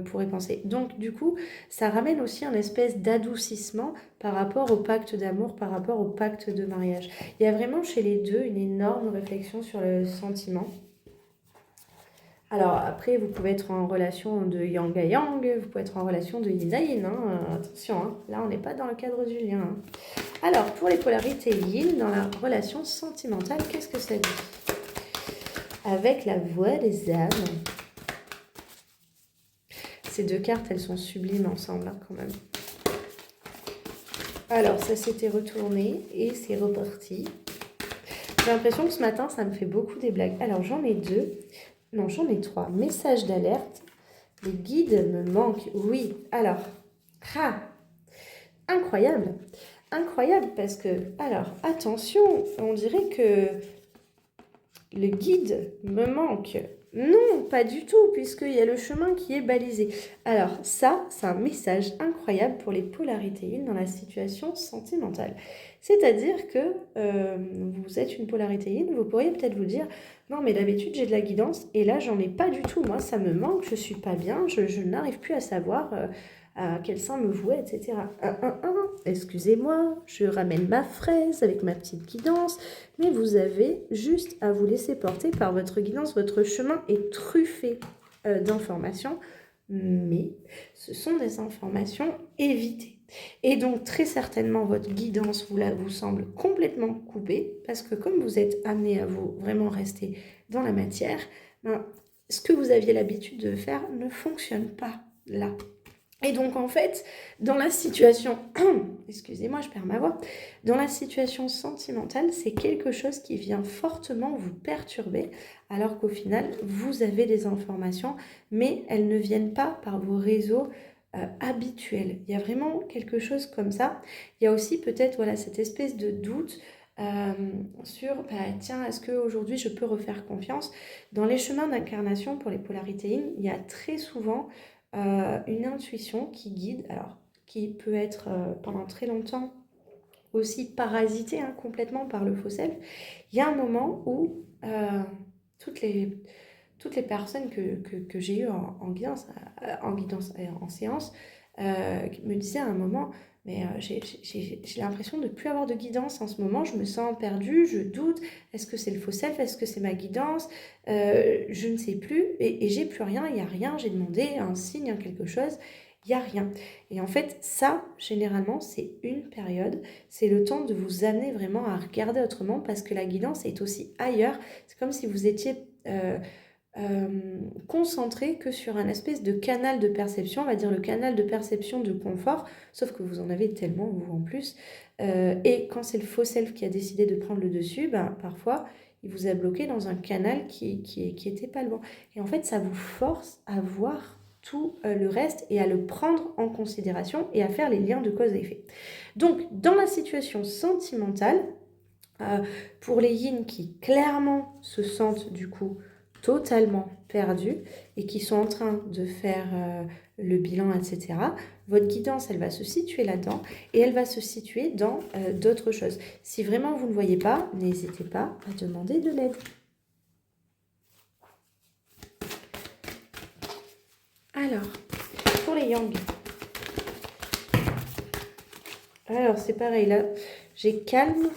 pourrait penser. Donc du coup, ça ramène aussi un espèce d'adoucissement par rapport au pacte d'amour, par rapport au pacte de mariage. Il y a vraiment chez les deux une énorme réflexion sur le sentiment. Alors après, vous pouvez être en relation de yang à yang, vous pouvez être en relation de yin à yin, attention, là on n'est pas dans le cadre du lien. Alors pour les polarités yin, dans la relation sentimentale, qu'est-ce que ça dit? Avec la voix des âmes. Ces deux cartes, elles sont sublimes ensemble quand même. Alors, ça s'était retourné et c'est reparti. J'ai l'impression que ce matin, ça me fait beaucoup des blagues. Alors, j'en ai 2. Non, j'en ai 3. Message d'alerte. Les guides me manquent. Oui. Alors, incroyable. Incroyable parce que, alors, attention, on dirait que le guide me manque. Non, pas du tout, puisqu'il y a le chemin qui est balisé. Alors ça, c'est un message incroyable pour les polarités 1 dans la situation sentimentale. C'est-à-dire que vous êtes une polarité 1, vous pourriez peut-être vous dire « Non, mais d'habitude, j'ai de la guidance, et là, j'en ai pas du tout. Moi, ça me manque, je suis pas bien, je n'arrive plus à savoir à quel sein me vouer, etc. » Excusez-moi, je ramène ma fraise avec ma petite guidance, mais vous avez juste à vous laisser porter par votre guidance. Votre chemin est truffé d'informations, mais ce sont des informations évitées. Et donc, très certainement, votre guidance vous semble complètement coupée, parce que comme vous êtes amené à vous vraiment rester dans la matière, ce que vous aviez l'habitude de faire ne fonctionne pas là. Et donc, en fait, dans la situation, excusez-moi, je perds ma voix, dans la situation sentimentale, c'est quelque chose qui vient fortement vous perturber, alors qu'au final, vous avez des informations, mais elles ne viennent pas par vos réseaux habituels. Il y a vraiment quelque chose comme ça. Il y a aussi peut-être voilà, cette espèce de doute sur, tiens, est-ce qu'aujourd'hui je peux refaire confiance? Dans les chemins d'incarnation pour les polarités in, il y a très souvent une intuition qui guide, alors qui peut être pendant très longtemps aussi parasitée complètement par le faux self. Il y a un moment où toutes les personnes que j'ai eues en guidance, en séance, me disaient à un moment, mais j'ai l'impression de ne plus avoir de guidance en ce moment, je me sens perdue, je doute, est-ce que c'est le faux self, est-ce que c'est ma guidance, je ne sais plus, et j'ai plus rien, il n'y a rien, j'ai demandé un signe, quelque chose, il n'y a rien. Et en fait, ça, généralement, c'est une période, c'est le temps de vous amener vraiment à regarder autrement, parce que la guidance est aussi ailleurs, c'est comme si vous étiez concentré que sur un espèce de canal de perception, on va dire le canal de perception de confort, sauf que vous en avez tellement, vous en plus. Et quand c'est le faux self qui a décidé de prendre le dessus, parfois, il vous a bloqué dans un canal qui était pas loin. Et en fait, ça vous force à voir tout le reste et à le prendre en considération et à faire les liens de cause et effet. Donc, dans la situation sentimentale, pour les yin qui clairement se sentent du coup totalement perdus et qui sont en train de faire le bilan, etc., votre guidance, elle va se situer là-dedans et elle va se situer dans d'autres choses. Si vraiment vous ne voyez pas, n'hésitez pas à demander de l'aide. Alors, pour les yang. Alors, c'est pareil, là, j'ai calme,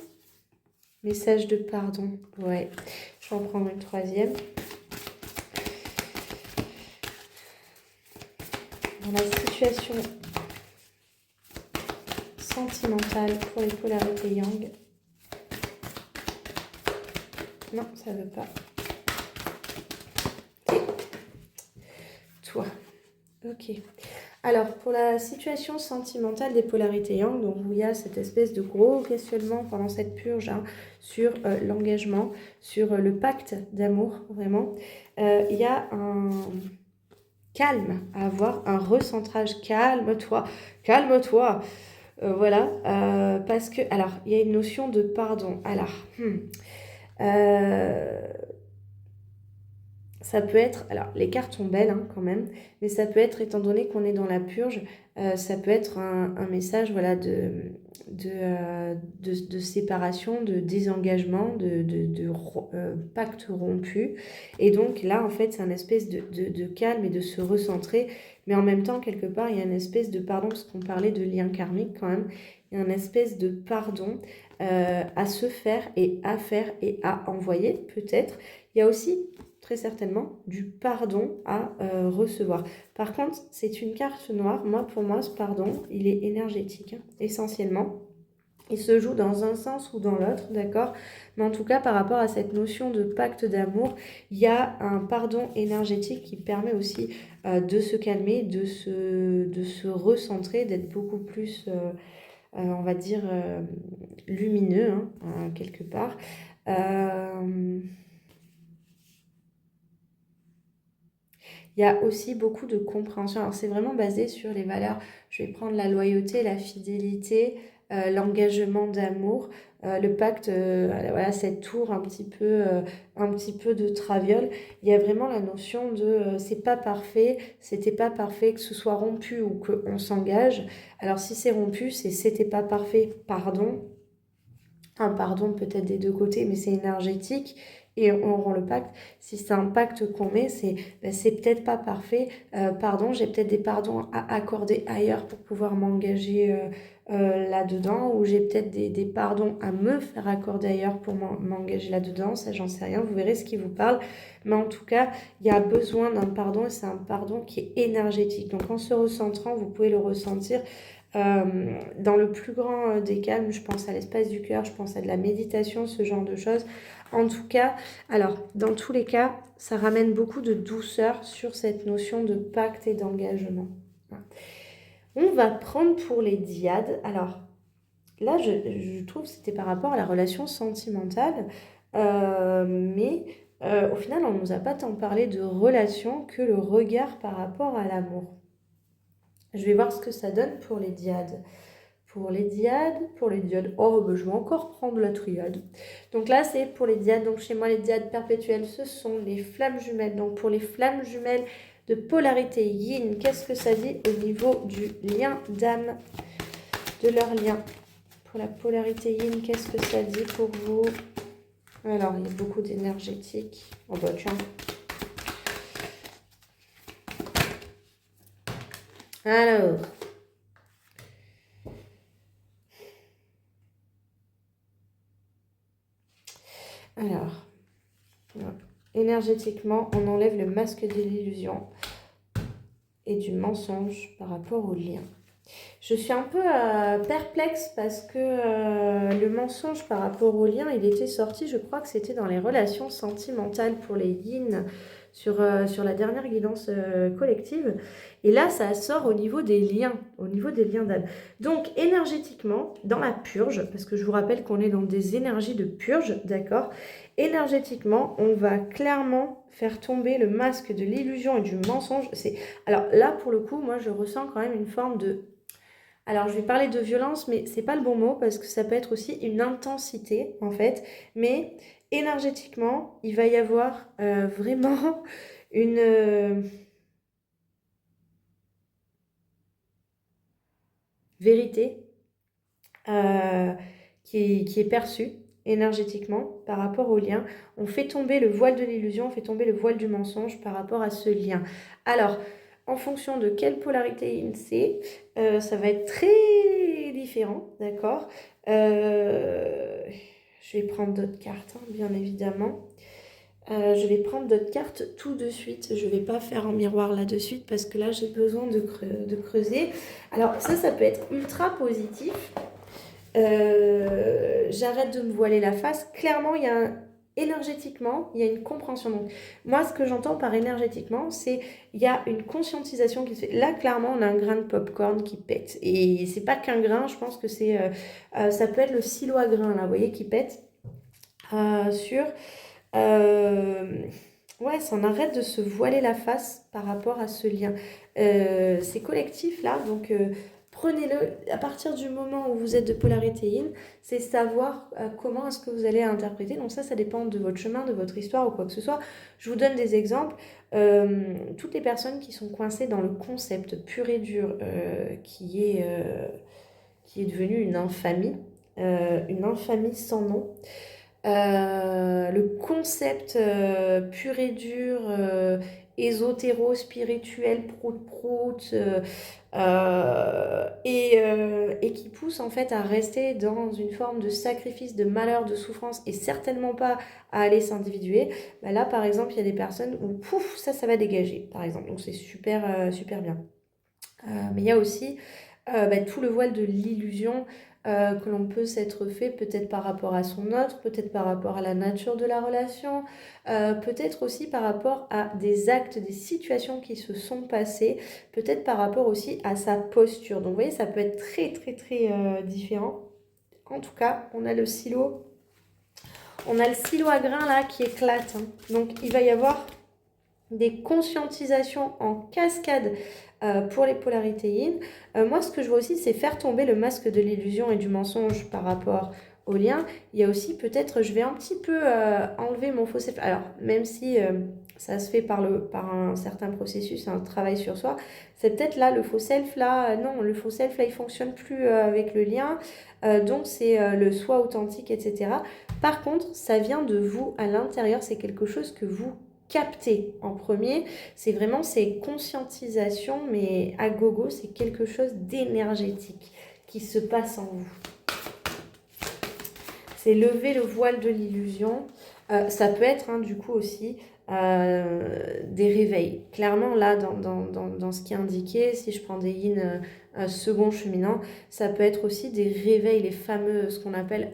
message de pardon. Ouais, je vais en prendre une troisième. Dans la situation sentimentale pour les polarités yang. Non, ça ne veut pas. Et toi. Ok. Alors, pour la situation sentimentale des polarités yang, donc où il y a cette espèce de gros questionnement pendant cette purge sur l'engagement, sur le pacte d'amour, vraiment, il y a un calme à avoir, un recentrage. Calme-toi, calme-toi. Voilà, parce que, alors, il y a une notion de pardon. Alors, ça peut être, alors les cartes sont belles quand même, mais ça peut être, étant donné qu'on est dans la purge, ça peut être un message voilà, de séparation, de désengagement, de pacte rompu. Et donc là, en fait, c'est un espèce de calme et de se recentrer, mais en même temps, quelque part, il y a une espèce de pardon, parce qu'on parlait de lien karmique quand même, il y a une espèce de pardon à se faire et à envoyer, peut-être. Il y a aussi très certainement du pardon à recevoir. Par contre, c'est une carte noire. Pour moi, ce pardon, il est énergétique, essentiellement. Il se joue dans un sens ou dans l'autre, d'accord? Mais en tout cas, par rapport à cette notion de pacte d'amour, il y a un pardon énergétique qui permet aussi de se calmer, de se recentrer, d'être beaucoup plus on va dire, lumineux, quelque part. Il y a aussi beaucoup de compréhension. Alors, c'est vraiment basé sur les valeurs. Je vais prendre la loyauté, la fidélité, l'engagement d'amour, le pacte, voilà, cette tour un petit peu de traviole. Il y a vraiment la notion de c'est pas parfait, c'était pas parfait, que ce soit rompu ou qu'on s'engage. Alors, si c'est rompu, c'est c'était pas parfait, pardon. Un pardon peut-être des deux côtés, mais c'est énergétique et on rend le pacte. Si c'est un pacte qu'on met, c'est peut-être pas parfait. Pardon, j'ai peut-être des pardons à accorder ailleurs pour pouvoir m'engager là-dedans, ou j'ai peut-être des pardons à me faire accorder ailleurs pour m'engager là-dedans. Ça, j'en sais rien. Vous verrez ce qui vous parle. Mais en tout cas, il y a besoin d'un pardon et c'est un pardon qui est énergétique. Donc en se recentrant, vous pouvez le ressentir dans le plus grand des calmes. Je pense à l'espace du cœur, je pense à de la méditation, ce genre de choses. En tout cas, alors, dans tous les cas, ça ramène beaucoup de douceur sur cette notion de pacte et d'engagement. On va prendre pour les dyades. Alors, là, je trouve que c'était par rapport à la relation sentimentale, mais au final, on ne nous a pas tant parlé de relation que le regard par rapport à l'amour. Je vais voir ce que ça donne pour les dyades. Pour les dyades, oh, bah, je vais encore prendre la triade. Donc là, c'est pour les dyades. Donc chez moi, les dyades perpétuelles, ce sont les flammes jumelles. Donc pour les flammes jumelles de polarité yin, qu'est-ce que ça dit au niveau du lien d'âme, de leur lien? Pour la polarité yin, qu'est-ce que ça dit pour vous? Alors, il y a beaucoup d'énergétique. Oh bah tiens. Alors, énergétiquement, on enlève le masque de l'illusion et du mensonge par rapport au lien. Je suis un peu perplexe parce que le mensonge par rapport au lien, il était sorti, je crois que c'était dans les relations sentimentales pour les yin sur la dernière guidance collective. Et là, ça sort au niveau des liens d'âme. Donc, énergétiquement, dans la purge, parce que je vous rappelle qu'on est dans des énergies de purge, d'accord? Énergétiquement, on va clairement faire tomber le masque de l'illusion et du mensonge. Alors là, pour le coup, moi, je ressens quand même une forme de... Alors, je vais parler de violence, mais c'est pas le bon mot parce que ça peut être aussi une intensité, en fait. Mais énergétiquement, il va y avoir vraiment une vérité qui est perçue énergétiquement par rapport au lien. On fait tomber le voile de l'illusion, on fait tomber le voile du mensonge par rapport à ce lien. Alors, en fonction de quelle polarité c'est, ça va être très différent, d'accord? Je vais prendre d'autres cartes, bien évidemment. Je vais prendre d'autres cartes tout de suite. Je ne vais pas faire un miroir là de suite parce que là, j'ai besoin de creuser. Alors ça peut être ultra positif. J'arrête de me voiler la face. Clairement, énergétiquement, il y a une compréhension. Donc, moi, ce que j'entends par énergétiquement, c'est il y a une conscientisation qui se fait. Là, clairement, on a un grain de popcorn qui pète. Et c'est pas qu'un grain, je pense que ça peut être le silo à grain, là, vous voyez, qui pète sur... ouais, ça en arrête de se voiler la face par rapport à ce lien. C'est collectif là, donc prenez-le à partir du moment où vous êtes de polarité yin, c'est savoir comment est-ce que vous allez interpréter. Donc ça dépend de votre chemin, de votre histoire ou quoi que ce soit. Je vous donne des exemples. Toutes les personnes qui sont coincées dans le concept pur et dur qui est devenu une infamie sans nom. Le concept pur et dur, ésotéro, spirituel, prout-prout, et qui pousse en fait à rester dans une forme de sacrifice, de malheur, de souffrance et certainement pas à aller s'individuer. Bah là, par exemple, il y a des personnes où pouf, ça va dégager, par exemple. Donc c'est super, super bien. Mais il y a aussi tout le voile de l'illusion que l'on peut s'être fait peut-être par rapport à son autre, peut-être par rapport à la nature de la relation, peut-être aussi par rapport à des actes, des situations qui se sont passées, peut-être par rapport aussi à sa posture. Donc vous voyez, ça peut être très très très différent. En tout cas, on a le silo à grains là qui éclate, hein. Donc il va y avoir des conscientisations en cascade pour les polarités yin. Moi, ce que je vois aussi, c'est faire tomber le masque de l'illusion et du mensonge par rapport au lien. Il y a aussi peut-être, je vais un petit peu enlever mon faux self. Alors, même si ça se fait par un certain processus, un travail sur soi, c'est peut-être là, le faux self, là, non, le faux self, là, il fonctionne plus avec le lien. Donc, c'est le soi authentique, etc. Par contre, ça vient de vous à l'intérieur, c'est quelque chose que vous capter en premier, c'est vraiment ces conscientisations, mais à gogo, c'est quelque chose d'énergétique qui se passe en vous. C'est lever le voile de l'illusion. Ça peut être du coup aussi des réveils. Clairement, là, dans ce qui est indiqué, si je prends des yin second cheminant, ça peut être aussi des réveils, les fameux, ce qu'on appelle,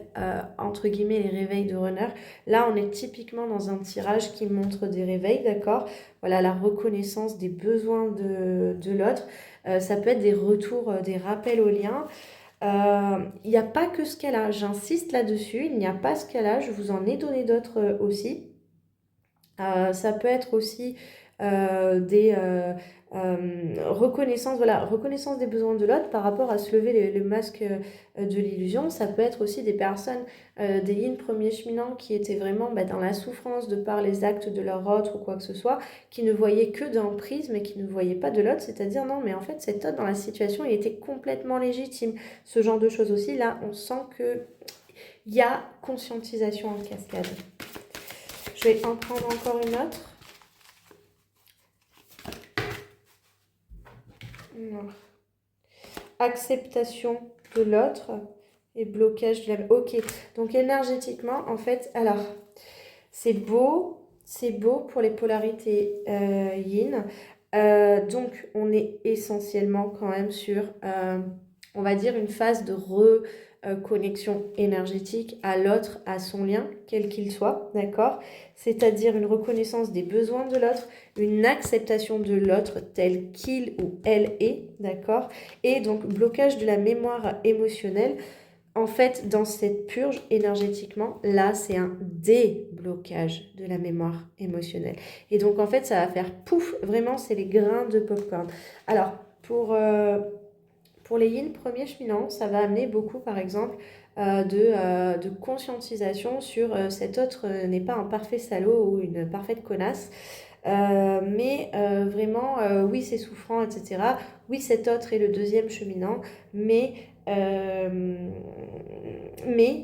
entre guillemets, les réveils de runner. Là, on est typiquement dans un tirage qui montre des réveils, d'accord ? Voilà, la reconnaissance des besoins de l'autre. Ça peut être des retours, des rappels au lien. Il n'y a pas que ce cas-là, j'insiste là-dessus, il n'y a pas ce cas-là, je vous en ai donné d'autres aussi. Ça peut être aussi des reconnaissances, voilà, reconnaissance des besoins de l'autre par rapport à se lever le masque de l'illusion. Ça peut être aussi des personnes, des yin premiers cheminants qui étaient vraiment dans la souffrance de par les actes de leur autre ou quoi que ce soit, qui ne voyaient que d'un prisme et qui ne voyaient pas de l'autre, c'est-à-dire non mais en fait cet autre dans la situation il était complètement légitime. Ce genre de choses aussi, là on sent que il y a conscientisation en cascade. Je vais en prendre encore une autre. Acceptation de l'autre et blocage de la... Ok, donc énergétiquement, en fait, alors, c'est beau pour les polarités yin. Donc, on est essentiellement quand même sur, on va dire, une phase de reconnexion énergétique à l'autre, à son lien, quel qu'il soit, d'accord ? C'est-à-dire une reconnaissance des besoins de l'autre, une acceptation de l'autre tel qu'il ou elle est, d'accord ? Et donc, blocage de la mémoire émotionnelle. En fait, dans cette purge énergétiquement, là, c'est un déblocage de la mémoire émotionnelle. Et donc, en fait, ça va faire pouf, vraiment, c'est les grains de popcorn. Alors, pour les yin premiers cheminants, ça va amener beaucoup, par exemple, de conscientisation sur cet autre n'est pas un parfait salaud ou une parfaite connasse. Mais vraiment, oui, c'est souffrant, etc. Oui, cet autre est le deuxième cheminant, mais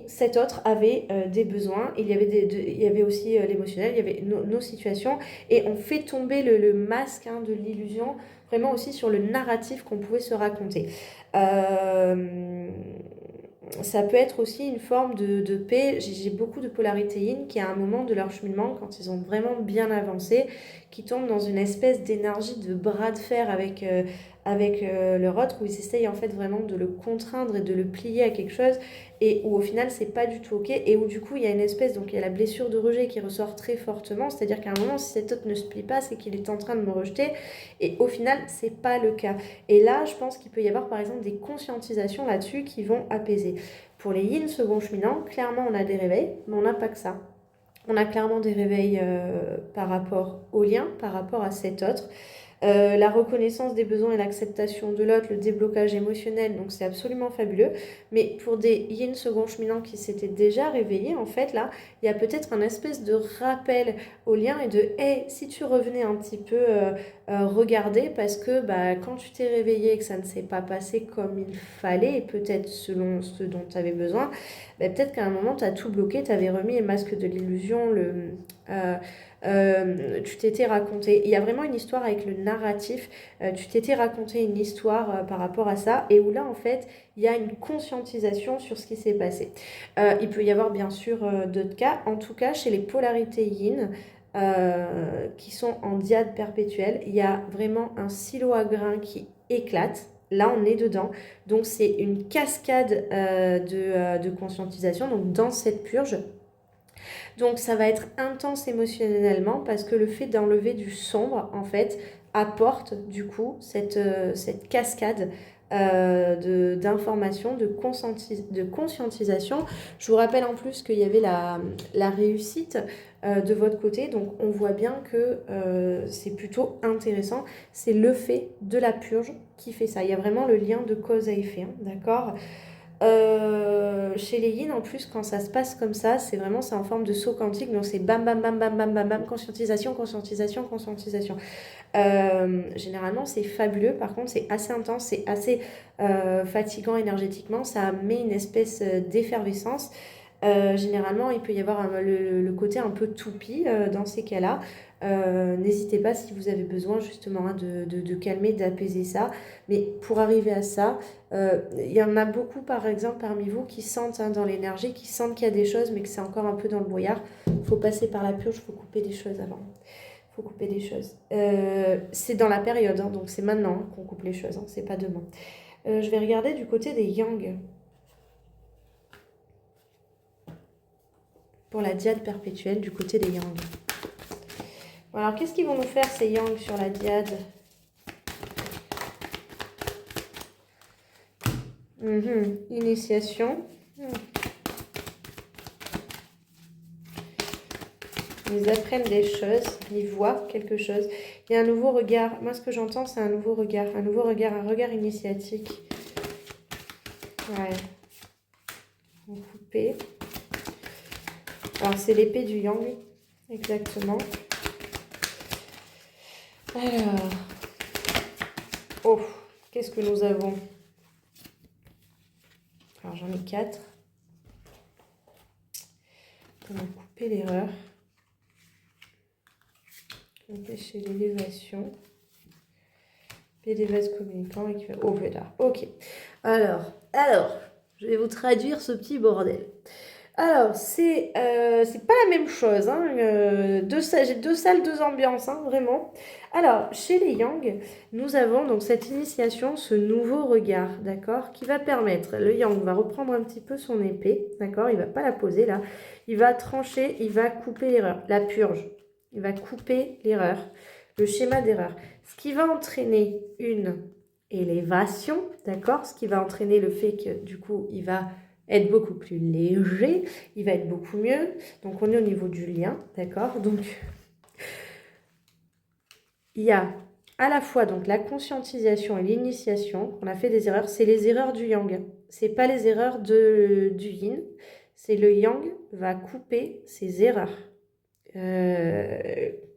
cet autre avait des besoins, il y avait aussi l'émotionnel, il y avait nos situations, et on fait tomber le masque de l'illusion, vraiment aussi sur le narratif qu'on pouvait se raconter. Ça peut être aussi une forme de paix. J'ai beaucoup de polarité yin qui, à un moment de leur cheminement, quand ils ont vraiment bien avancé, qui tombent dans une espèce d'énergie de bras de fer avec leur autre, où ils essayent en fait vraiment de le contraindre et de le plier à quelque chose, et où au final c'est pas du tout ok, et où du coup il y a une espèce, donc il y a la blessure de rejet qui ressort très fortement, c'est-à-dire qu'à un moment, si cet autre ne se plie pas, c'est qu'il est en train de me rejeter, et au final c'est pas le cas. Et là, je pense qu'il peut y avoir par exemple des conscientisations là-dessus qui vont apaiser. Pour les yin second cheminants, clairement on a des réveils, mais on n'a pas que ça. On a clairement des réveils par rapport au lien, par rapport à cet autre. La reconnaissance des besoins et l'acceptation de l'autre, le déblocage émotionnel, donc c'est absolument fabuleux. Mais pour des yin second cheminants qui s'étaient déjà réveillés, en fait, là, il y a peut-être un espèce de rappel au lien et de « hey, si tu revenais un petit peu regarder, parce que quand tu t'es réveillé et que ça ne s'est pas passé comme il fallait, et peut-être selon ce dont tu avais besoin, peut-être qu'à un moment, tu as tout bloqué, tu avais remis le masque de l'illusion, tu t'étais raconté, il y a vraiment une histoire avec le narratif, tu t'étais raconté une histoire par rapport à ça, et où là en fait il y a une conscientisation sur ce qui s'est passé. Il peut y avoir bien sûr d'autres cas, en tout cas chez les polarités yin qui sont en dyade perpétuelle, il y a vraiment un silo à grains qui éclate, là, on est dedans. Donc, c'est une cascade de conscientisation donc, dans cette purge. Donc, ça va être intense émotionnellement parce que le fait d'enlever du sombre, en fait, apporte du coup cette cascade d'informations, de conscientisation. Je vous rappelle en plus qu'il y avait la réussite de votre côté, donc on voit bien que c'est plutôt intéressant. C'est le fait de la purge qui fait ça. Il y a vraiment le lien de cause à effet, hein, d'accord? Chez les yin, en plus, quand ça se passe comme ça, c'est en forme de saut quantique, donc c'est bam, bam, bam, bam, bam, bam, bam, conscientisation, conscientisation, conscientisation. Généralement, c'est fabuleux. Par contre, c'est assez intense, c'est assez fatigant énergétiquement. Ça met une espèce d'effervescence. Généralement, il peut y avoir le côté un peu toupie dans ces cas-là. N'hésitez pas si vous avez besoin justement hein, de calmer, d'apaiser ça. Mais pour arriver à ça, il y en a beaucoup par exemple parmi vous qui sentent hein, dans l'énergie, qui sentent qu'il y a des choses mais que c'est encore un peu dans le brouillard. Il faut passer par la purge, il faut couper des choses avant. Faut couper des choses. C'est dans la période, hein, donc c'est maintenant hein, qu'on coupe les choses, hein, c'est pas demain. Je vais regarder du côté des yang. Pour la diade perpétuelle du côté des yang. Bon, alors, qu'est-ce qu'ils vont nous faire ces yang sur la diade? Initiation. Ils apprennent des choses, ils voient quelque chose. Il y a un nouveau regard. Moi, ce que j'entends, c'est un nouveau regard. Un regard initiatique. Ouais. On va couper. Alors, c'est l'épée du yang, exactement. Alors, oh, qu'est-ce que nous avons? Alors, j'en ai 4. On va couper l'erreur. Empêcher l'élévation. Des vases communicants. Oh, là. Ok. Alors, je vais vous traduire ce petit bordel. Alors, c'est pas la même chose. Hein, j'ai 2 salles, 2 ambiances, hein, vraiment. Alors, chez les yang, nous avons donc cette initiation, ce nouveau regard, d'accord, qui va permettre, le yang va reprendre un petit peu son épée, d'accord, il va pas la poser là, il va trancher, il va couper l'erreur, la purge, il va couper l'erreur, le schéma d'erreur, ce qui va entraîner une élévation, d'accord, ce qui va entraîner le fait que du coup, il va être beaucoup plus léger, il va être beaucoup mieux. Donc, on est au niveau du lien, d'accord? Donc, il y a à la fois donc la conscientisation et l'initiation. On a fait des erreurs, c'est les erreurs du yang. C'est pas les erreurs du yin. C'est le yang va couper ses erreurs.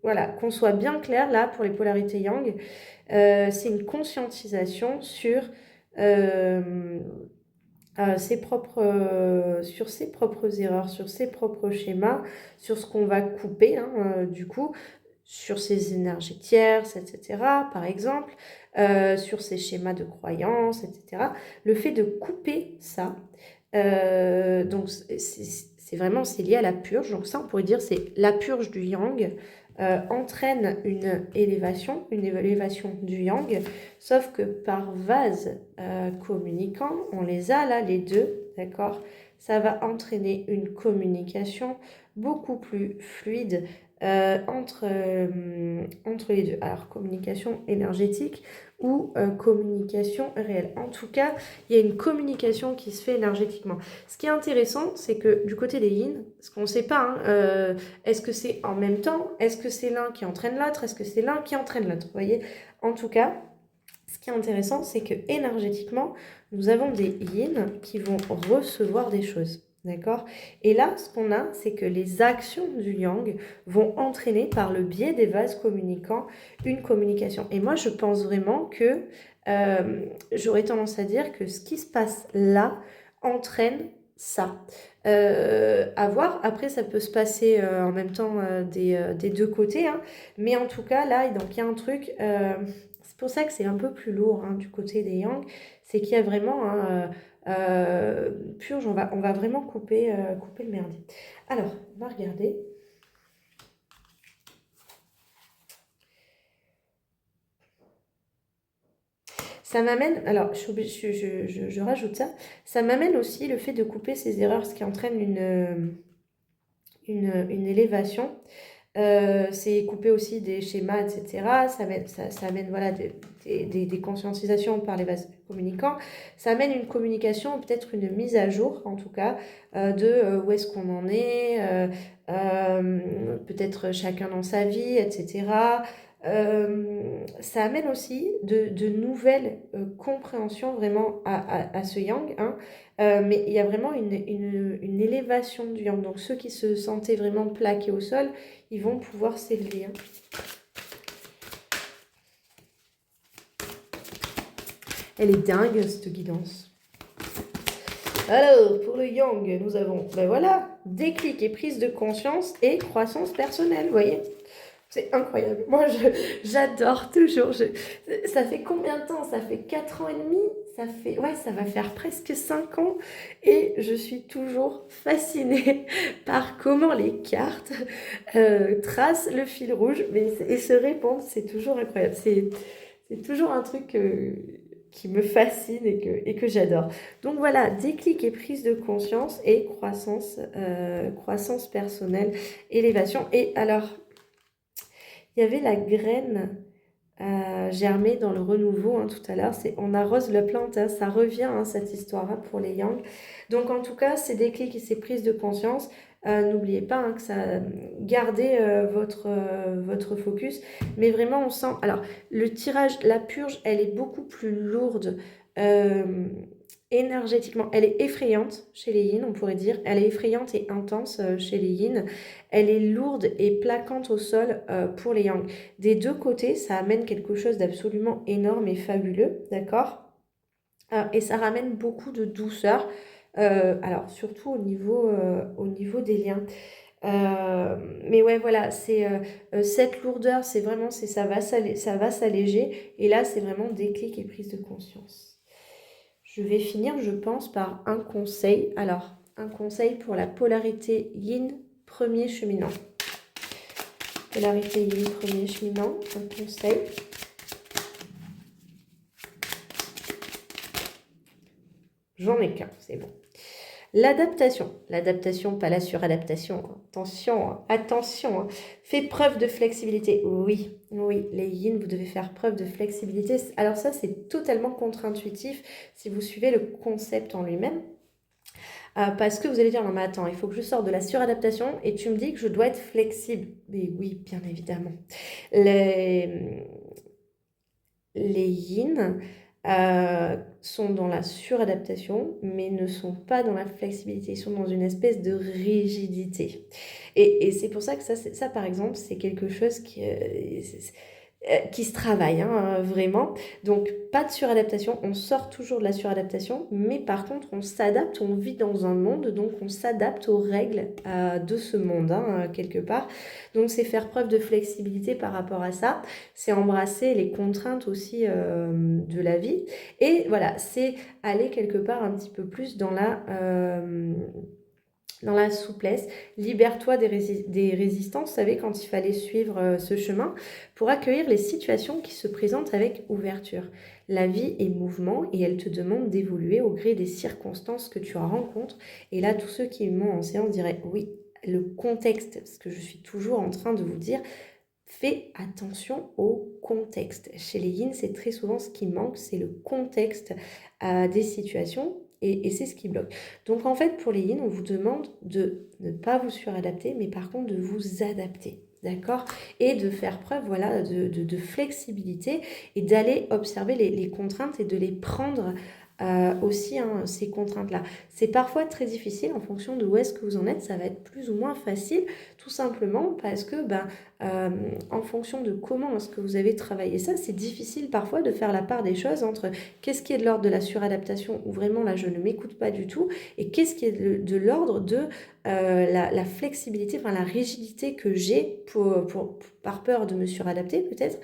Voilà, qu'on soit bien clair là pour les polarités yang. C'est une conscientisation sur sur ses propres erreurs, sur ses propres schémas, sur ce qu'on va couper, hein, du coup, sur ses énergies tierces, etc., par exemple, sur ses schémas de croyances, etc. Le fait de couper ça, donc c'est vraiment, c'est lié à la purge, donc ça on pourrait dire c'est la purge du yang, entraîne une élévation du yang, sauf que par vase communicant, on les a là les deux, d'accord? Ça va entraîner une communication beaucoup plus fluide entre les deux. Alors, communication énergétique ou communication réelle. En tout cas, il y a une communication qui se fait énergétiquement. Ce qui est intéressant, c'est que du côté des yin, ce qu'on ne sait pas, hein, est-ce que c'est en même temps? Est-ce que c'est l'un qui entraîne l'autre? Est-ce que c'est l'un qui entraîne l'autre? Vous voyez? En tout cas, ce qui est intéressant, c'est que énergétiquement, nous avons des yin qui vont recevoir des choses. D'accord? Et là, ce qu'on a, c'est que les actions du yang vont entraîner par le biais des vases communicants une communication. Et moi, je pense vraiment que j'aurais tendance à dire que ce qui se passe là entraîne ça. À voir, après ça peut se passer en même temps des deux côtés, hein. Mais en tout cas là, donc il y a un truc, c'est pour ça que c'est un peu plus lourd hein, du côté des yang, c'est qu'il y a vraiment un purge, on va vraiment couper le merdier. Alors, on va regarder. Ça m'amène, alors je rajoute ça, ça m'amène aussi le fait de couper ces erreurs, ce qui entraîne une élévation. C'est couper aussi des schémas, etc. Ça amène voilà, des conscientisations par les vases communicants. Ça amène une communication, peut-être une mise à jour, en tout cas, de où est-ce qu'on en est, peut-être chacun dans sa vie, etc. Ça amène aussi de nouvelles compréhensions vraiment à ce yang, hein. Mais il y a vraiment une élévation du yang. Donc ceux qui se sentaient vraiment plaqués au sol, ils vont pouvoir s'élever, hein. Elle est dingue, cette guidance. Alors, pour le yang, nous avons, ben voilà, déclic et prise de conscience et croissance personnelle, vous voyez. C'est incroyable. Moi, j'adore toujours. Ça fait combien de temps? Ça fait 4 ans et demi? Ouais, ça va faire presque 5 ans. Et je suis toujours fascinée par comment les cartes tracent le fil rouge et se répondent. C'est toujours incroyable. C'est toujours un truc qui me fascine et que j'adore. Donc voilà, déclic et prise de conscience et croissance personnelle, élévation. Et alors, il y avait la graine germée dans le renouveau, hein, tout à l'heure. C'est on arrose la plante, hein, ça revient, hein, cette histoire, hein, pour les yang. Donc en tout cas, ces déclics et ces prises de conscience, n'oubliez pas, hein, que ça gardez votre focus. Mais vraiment, on sent. Alors, le tirage, la purge, elle est beaucoup plus lourde. Énergétiquement, elle est effrayante chez les yin, on pourrait dire. Elle est effrayante et intense chez les yin. Elle est lourde et plaquante au sol pour les yang. Des deux côtés, ça amène quelque chose d'absolument énorme et fabuleux, d'accord? Et ça ramène beaucoup de douceur, alors surtout au niveau des liens. Mais ouais, voilà, c'est cette lourdeur, c'est vraiment, ça va s'alléger. Et là, c'est vraiment déclic et prise de conscience. Je vais finir, je pense, par un conseil. Alors, un conseil pour la polarité yin premier cheminant. Polarité yin premier cheminant, un conseil. J'en ai qu'un, c'est bon. L'adaptation, pas la suradaptation. Attention, attention. Fais preuve de flexibilité. Oui, les yin, vous devez faire preuve de flexibilité. Alors ça, c'est totalement contre-intuitif si vous suivez le concept en lui-même. Parce que vous allez dire, non mais attends, il faut que je sorte de la suradaptation et tu me dis que je dois être flexible. Mais oui, bien évidemment. Les yin sont dans la suradaptation, mais ne sont pas dans la flexibilité. Ils sont dans une espèce de rigidité. Et c'est pour ça que ça par exemple, c'est quelque chose qui se travaille, hein, vraiment. Donc, pas de suradaptation, on sort toujours de la suradaptation, mais par contre, on s'adapte, on vit dans un monde, donc on s'adapte aux règles de ce monde, hein, quelque part. Donc, c'est faire preuve de flexibilité par rapport à ça, c'est embrasser les contraintes aussi de la vie, et voilà, c'est aller quelque part un petit peu plus dans la souplesse. Libère-toi des résistances, vous savez, quand il fallait suivre ce chemin, pour accueillir les situations qui se présentent avec ouverture. La vie est mouvement et elle te demande d'évoluer au gré des circonstances que tu rencontres. Et là, tous ceux qui m'ont en séance diraient oui, le contexte, ce que je suis toujours en train de vous dire, fais attention au contexte. Chez les yin, c'est très souvent ce qui manque, c'est le contexte des situations. Et c'est ce qui bloque. Donc en fait, pour les yin, on vous demande de ne pas vous suradapter, mais par contre de vous adapter. D'accord? Et de faire preuve, voilà, de flexibilité et d'aller observer les contraintes et de les prendre aussi, hein, ces contraintes-là. C'est parfois très difficile en fonction de où est-ce que vous en êtes. Ça va être plus ou moins facile, tout simplement parce que en fonction de comment est-ce que vous avez travaillé ça, c'est difficile parfois de faire la part des choses entre qu'est-ce qui est de l'ordre de la suradaptation où vraiment là je ne m'écoute pas du tout et qu'est-ce qui est de l'ordre de la flexibilité, enfin la rigidité que j'ai par peur de me suradapter peut-être.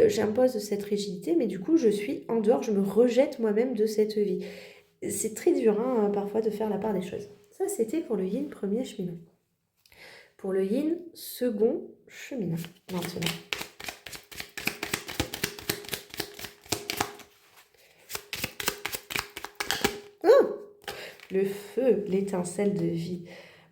J'impose cette rigidité, mais du coup je suis en dehors, je me rejette moi-même de cette vie. C'est très dur, hein, parfois de faire la part des choses. Ça c'était pour le yin premier cheminant. Pour le yin second cheminant maintenant. le feu, l'étincelle de vie.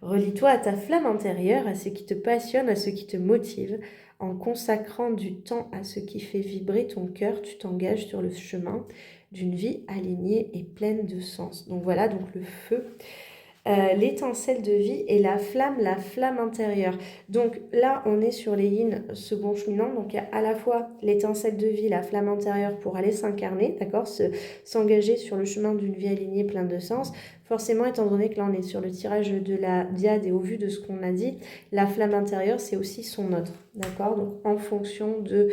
Relie-toi à ta flamme intérieure, à ce qui te passionne, à ce qui te motive. En consacrant du temps à ce qui fait vibrer ton cœur, tu t'engages sur le chemin d'une vie alignée et pleine de sens. Donc voilà, donc le feu, l'étincelle de vie et la flamme intérieure. Donc là, on est sur les yin second cheminant. Donc il y a à la fois l'étincelle de vie, la flamme intérieure pour aller s'incarner, d'accord, s'engager sur le chemin d'une vie alignée pleine de sens. Forcément, étant donné que là, on est sur le tirage de la diade et au vu de ce qu'on a dit, la flamme intérieure, c'est aussi son autre, d'accord. Donc en fonction de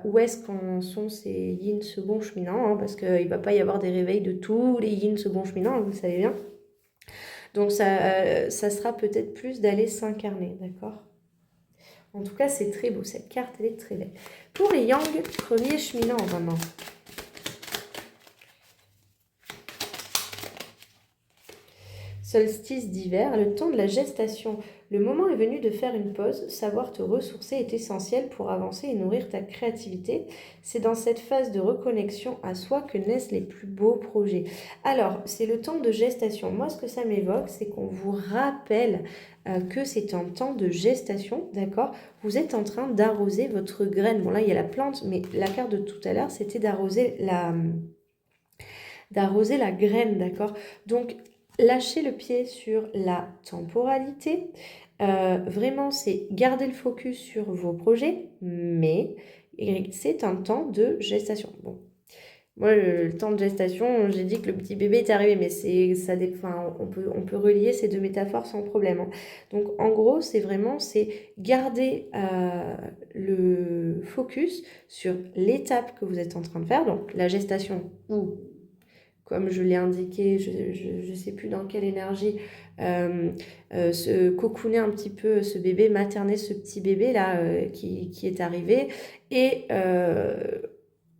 où est-ce qu'en sont ces yin second cheminants, hein, parce qu'il ne va pas y avoir des réveils de tous les yin second cheminants, hein, vous le savez bien. Donc ça sera peut-être plus d'aller s'incarner, d'accord? En tout cas, c'est très beau. Cette carte, elle est très belle. Pour les yang, premier cheminant maintenant. Solstice d'hiver, le temps de la gestation. Le moment est venu de faire une pause. Savoir te ressourcer est essentiel pour avancer et nourrir ta créativité. C'est dans cette phase de reconnexion à soi que naissent les plus beaux projets. Alors, c'est le temps de gestation. Moi, ce que ça m'évoque, c'est qu'on vous rappelle que c'est un temps de gestation, d'accord? Vous êtes en train d'arroser votre graine. Bon, là, il y a la plante, mais la carte de tout à l'heure, c'était d'arroser la graine, d'accord? Donc, lâchez le pied sur la temporalité. Vraiment, c'est garder le focus sur vos projets, mais c'est un temps de gestation. Bon, moi, le temps de gestation, j'ai dit que le petit bébé est arrivé, mais on peut relier ces deux métaphores sans problème, hein. Donc, en gros, c'est garder le focus sur l'étape que vous êtes en train de faire, donc la gestation ou comme je l'ai indiqué, je ne sais plus dans quelle énergie, se cocooner un petit peu ce bébé, materner ce petit bébé là qui est arrivé. Et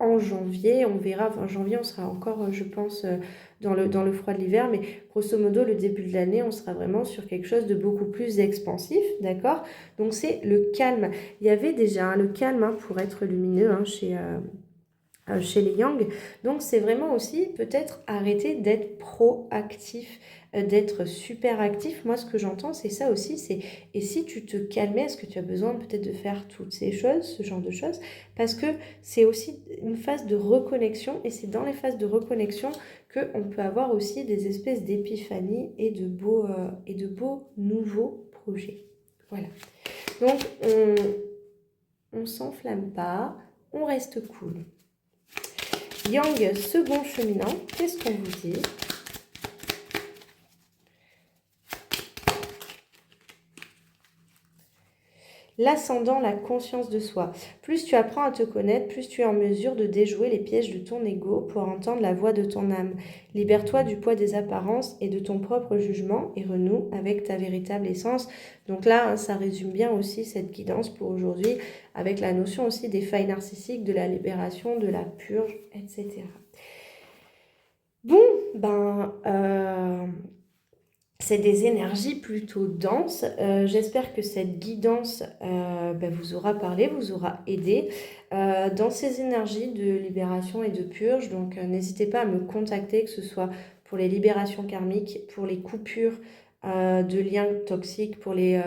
en janvier, on verra, enfin janvier on sera encore, je pense, dans le froid de l'hiver, mais grosso modo, le début de l'année, on sera vraiment sur quelque chose de beaucoup plus expansif, d'accord? Donc c'est le calme. Il y avait déjà le calme, hein, pour être lumineux, hein, chez les Yang. Donc c'est vraiment aussi peut-être arrêter d'être proactif, d'être super actif. Moi ce que j'entends c'est ça aussi, c'est et si tu te calmais, est-ce que tu as besoin peut-être de faire toutes ces choses, ce genre de choses, parce que c'est aussi une phase de reconnexion et c'est dans les phases de reconnexion qu'on peut avoir aussi des espèces d'épiphanies et de beaux nouveaux projets. Voilà. Donc on s'enflamme pas, on reste cool. Yang, second cheminant, qu'est-ce qu'on vous dit? L'ascendant, la conscience de soi. Plus tu apprends à te connaître, plus tu es en mesure de déjouer les pièges de ton ego pour entendre la voix de ton âme. Libère-toi du poids des apparences et de ton propre jugement et renoue avec ta véritable essence. Donc là, ça résume bien aussi cette guidance pour aujourd'hui, avec la notion aussi des failles narcissiques, de la libération, de la purge, etc. Bon, c'est des énergies plutôt denses. J'espère que cette guidance vous aura parlé, vous aura aidé dans ces énergies de libération et de purge. Donc n'hésitez pas à me contacter, que ce soit pour les libérations karmiques, pour les coupures de liens toxiques, pour les,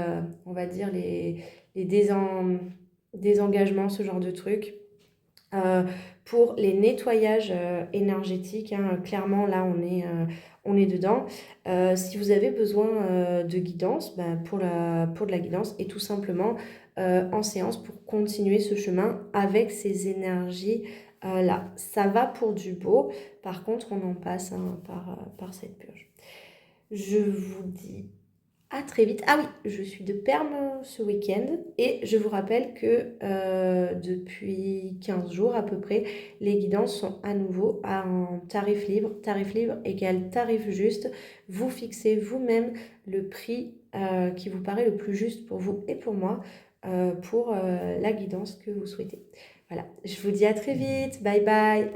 on va dire, les désengagements, ce genre de trucs. Pour les nettoyages énergétiques, hein, clairement là on est dedans. Si vous avez besoin de guidance, pour de la guidance et tout simplement en séance pour continuer ce chemin avec ces énergies là. Ça va pour du beau, par contre on en passe, hein, par cette purge. Je vous dis à très vite. Ah oui, je suis de Perm ce week-end et je vous rappelle que depuis 15 jours à peu près, les guidances sont à nouveau à un tarif libre. Tarif libre égale tarif juste. Vous fixez vous-même le prix qui vous paraît le plus juste pour vous et pour moi pour la guidance que vous souhaitez. Voilà, je vous dis à très vite. Bye bye.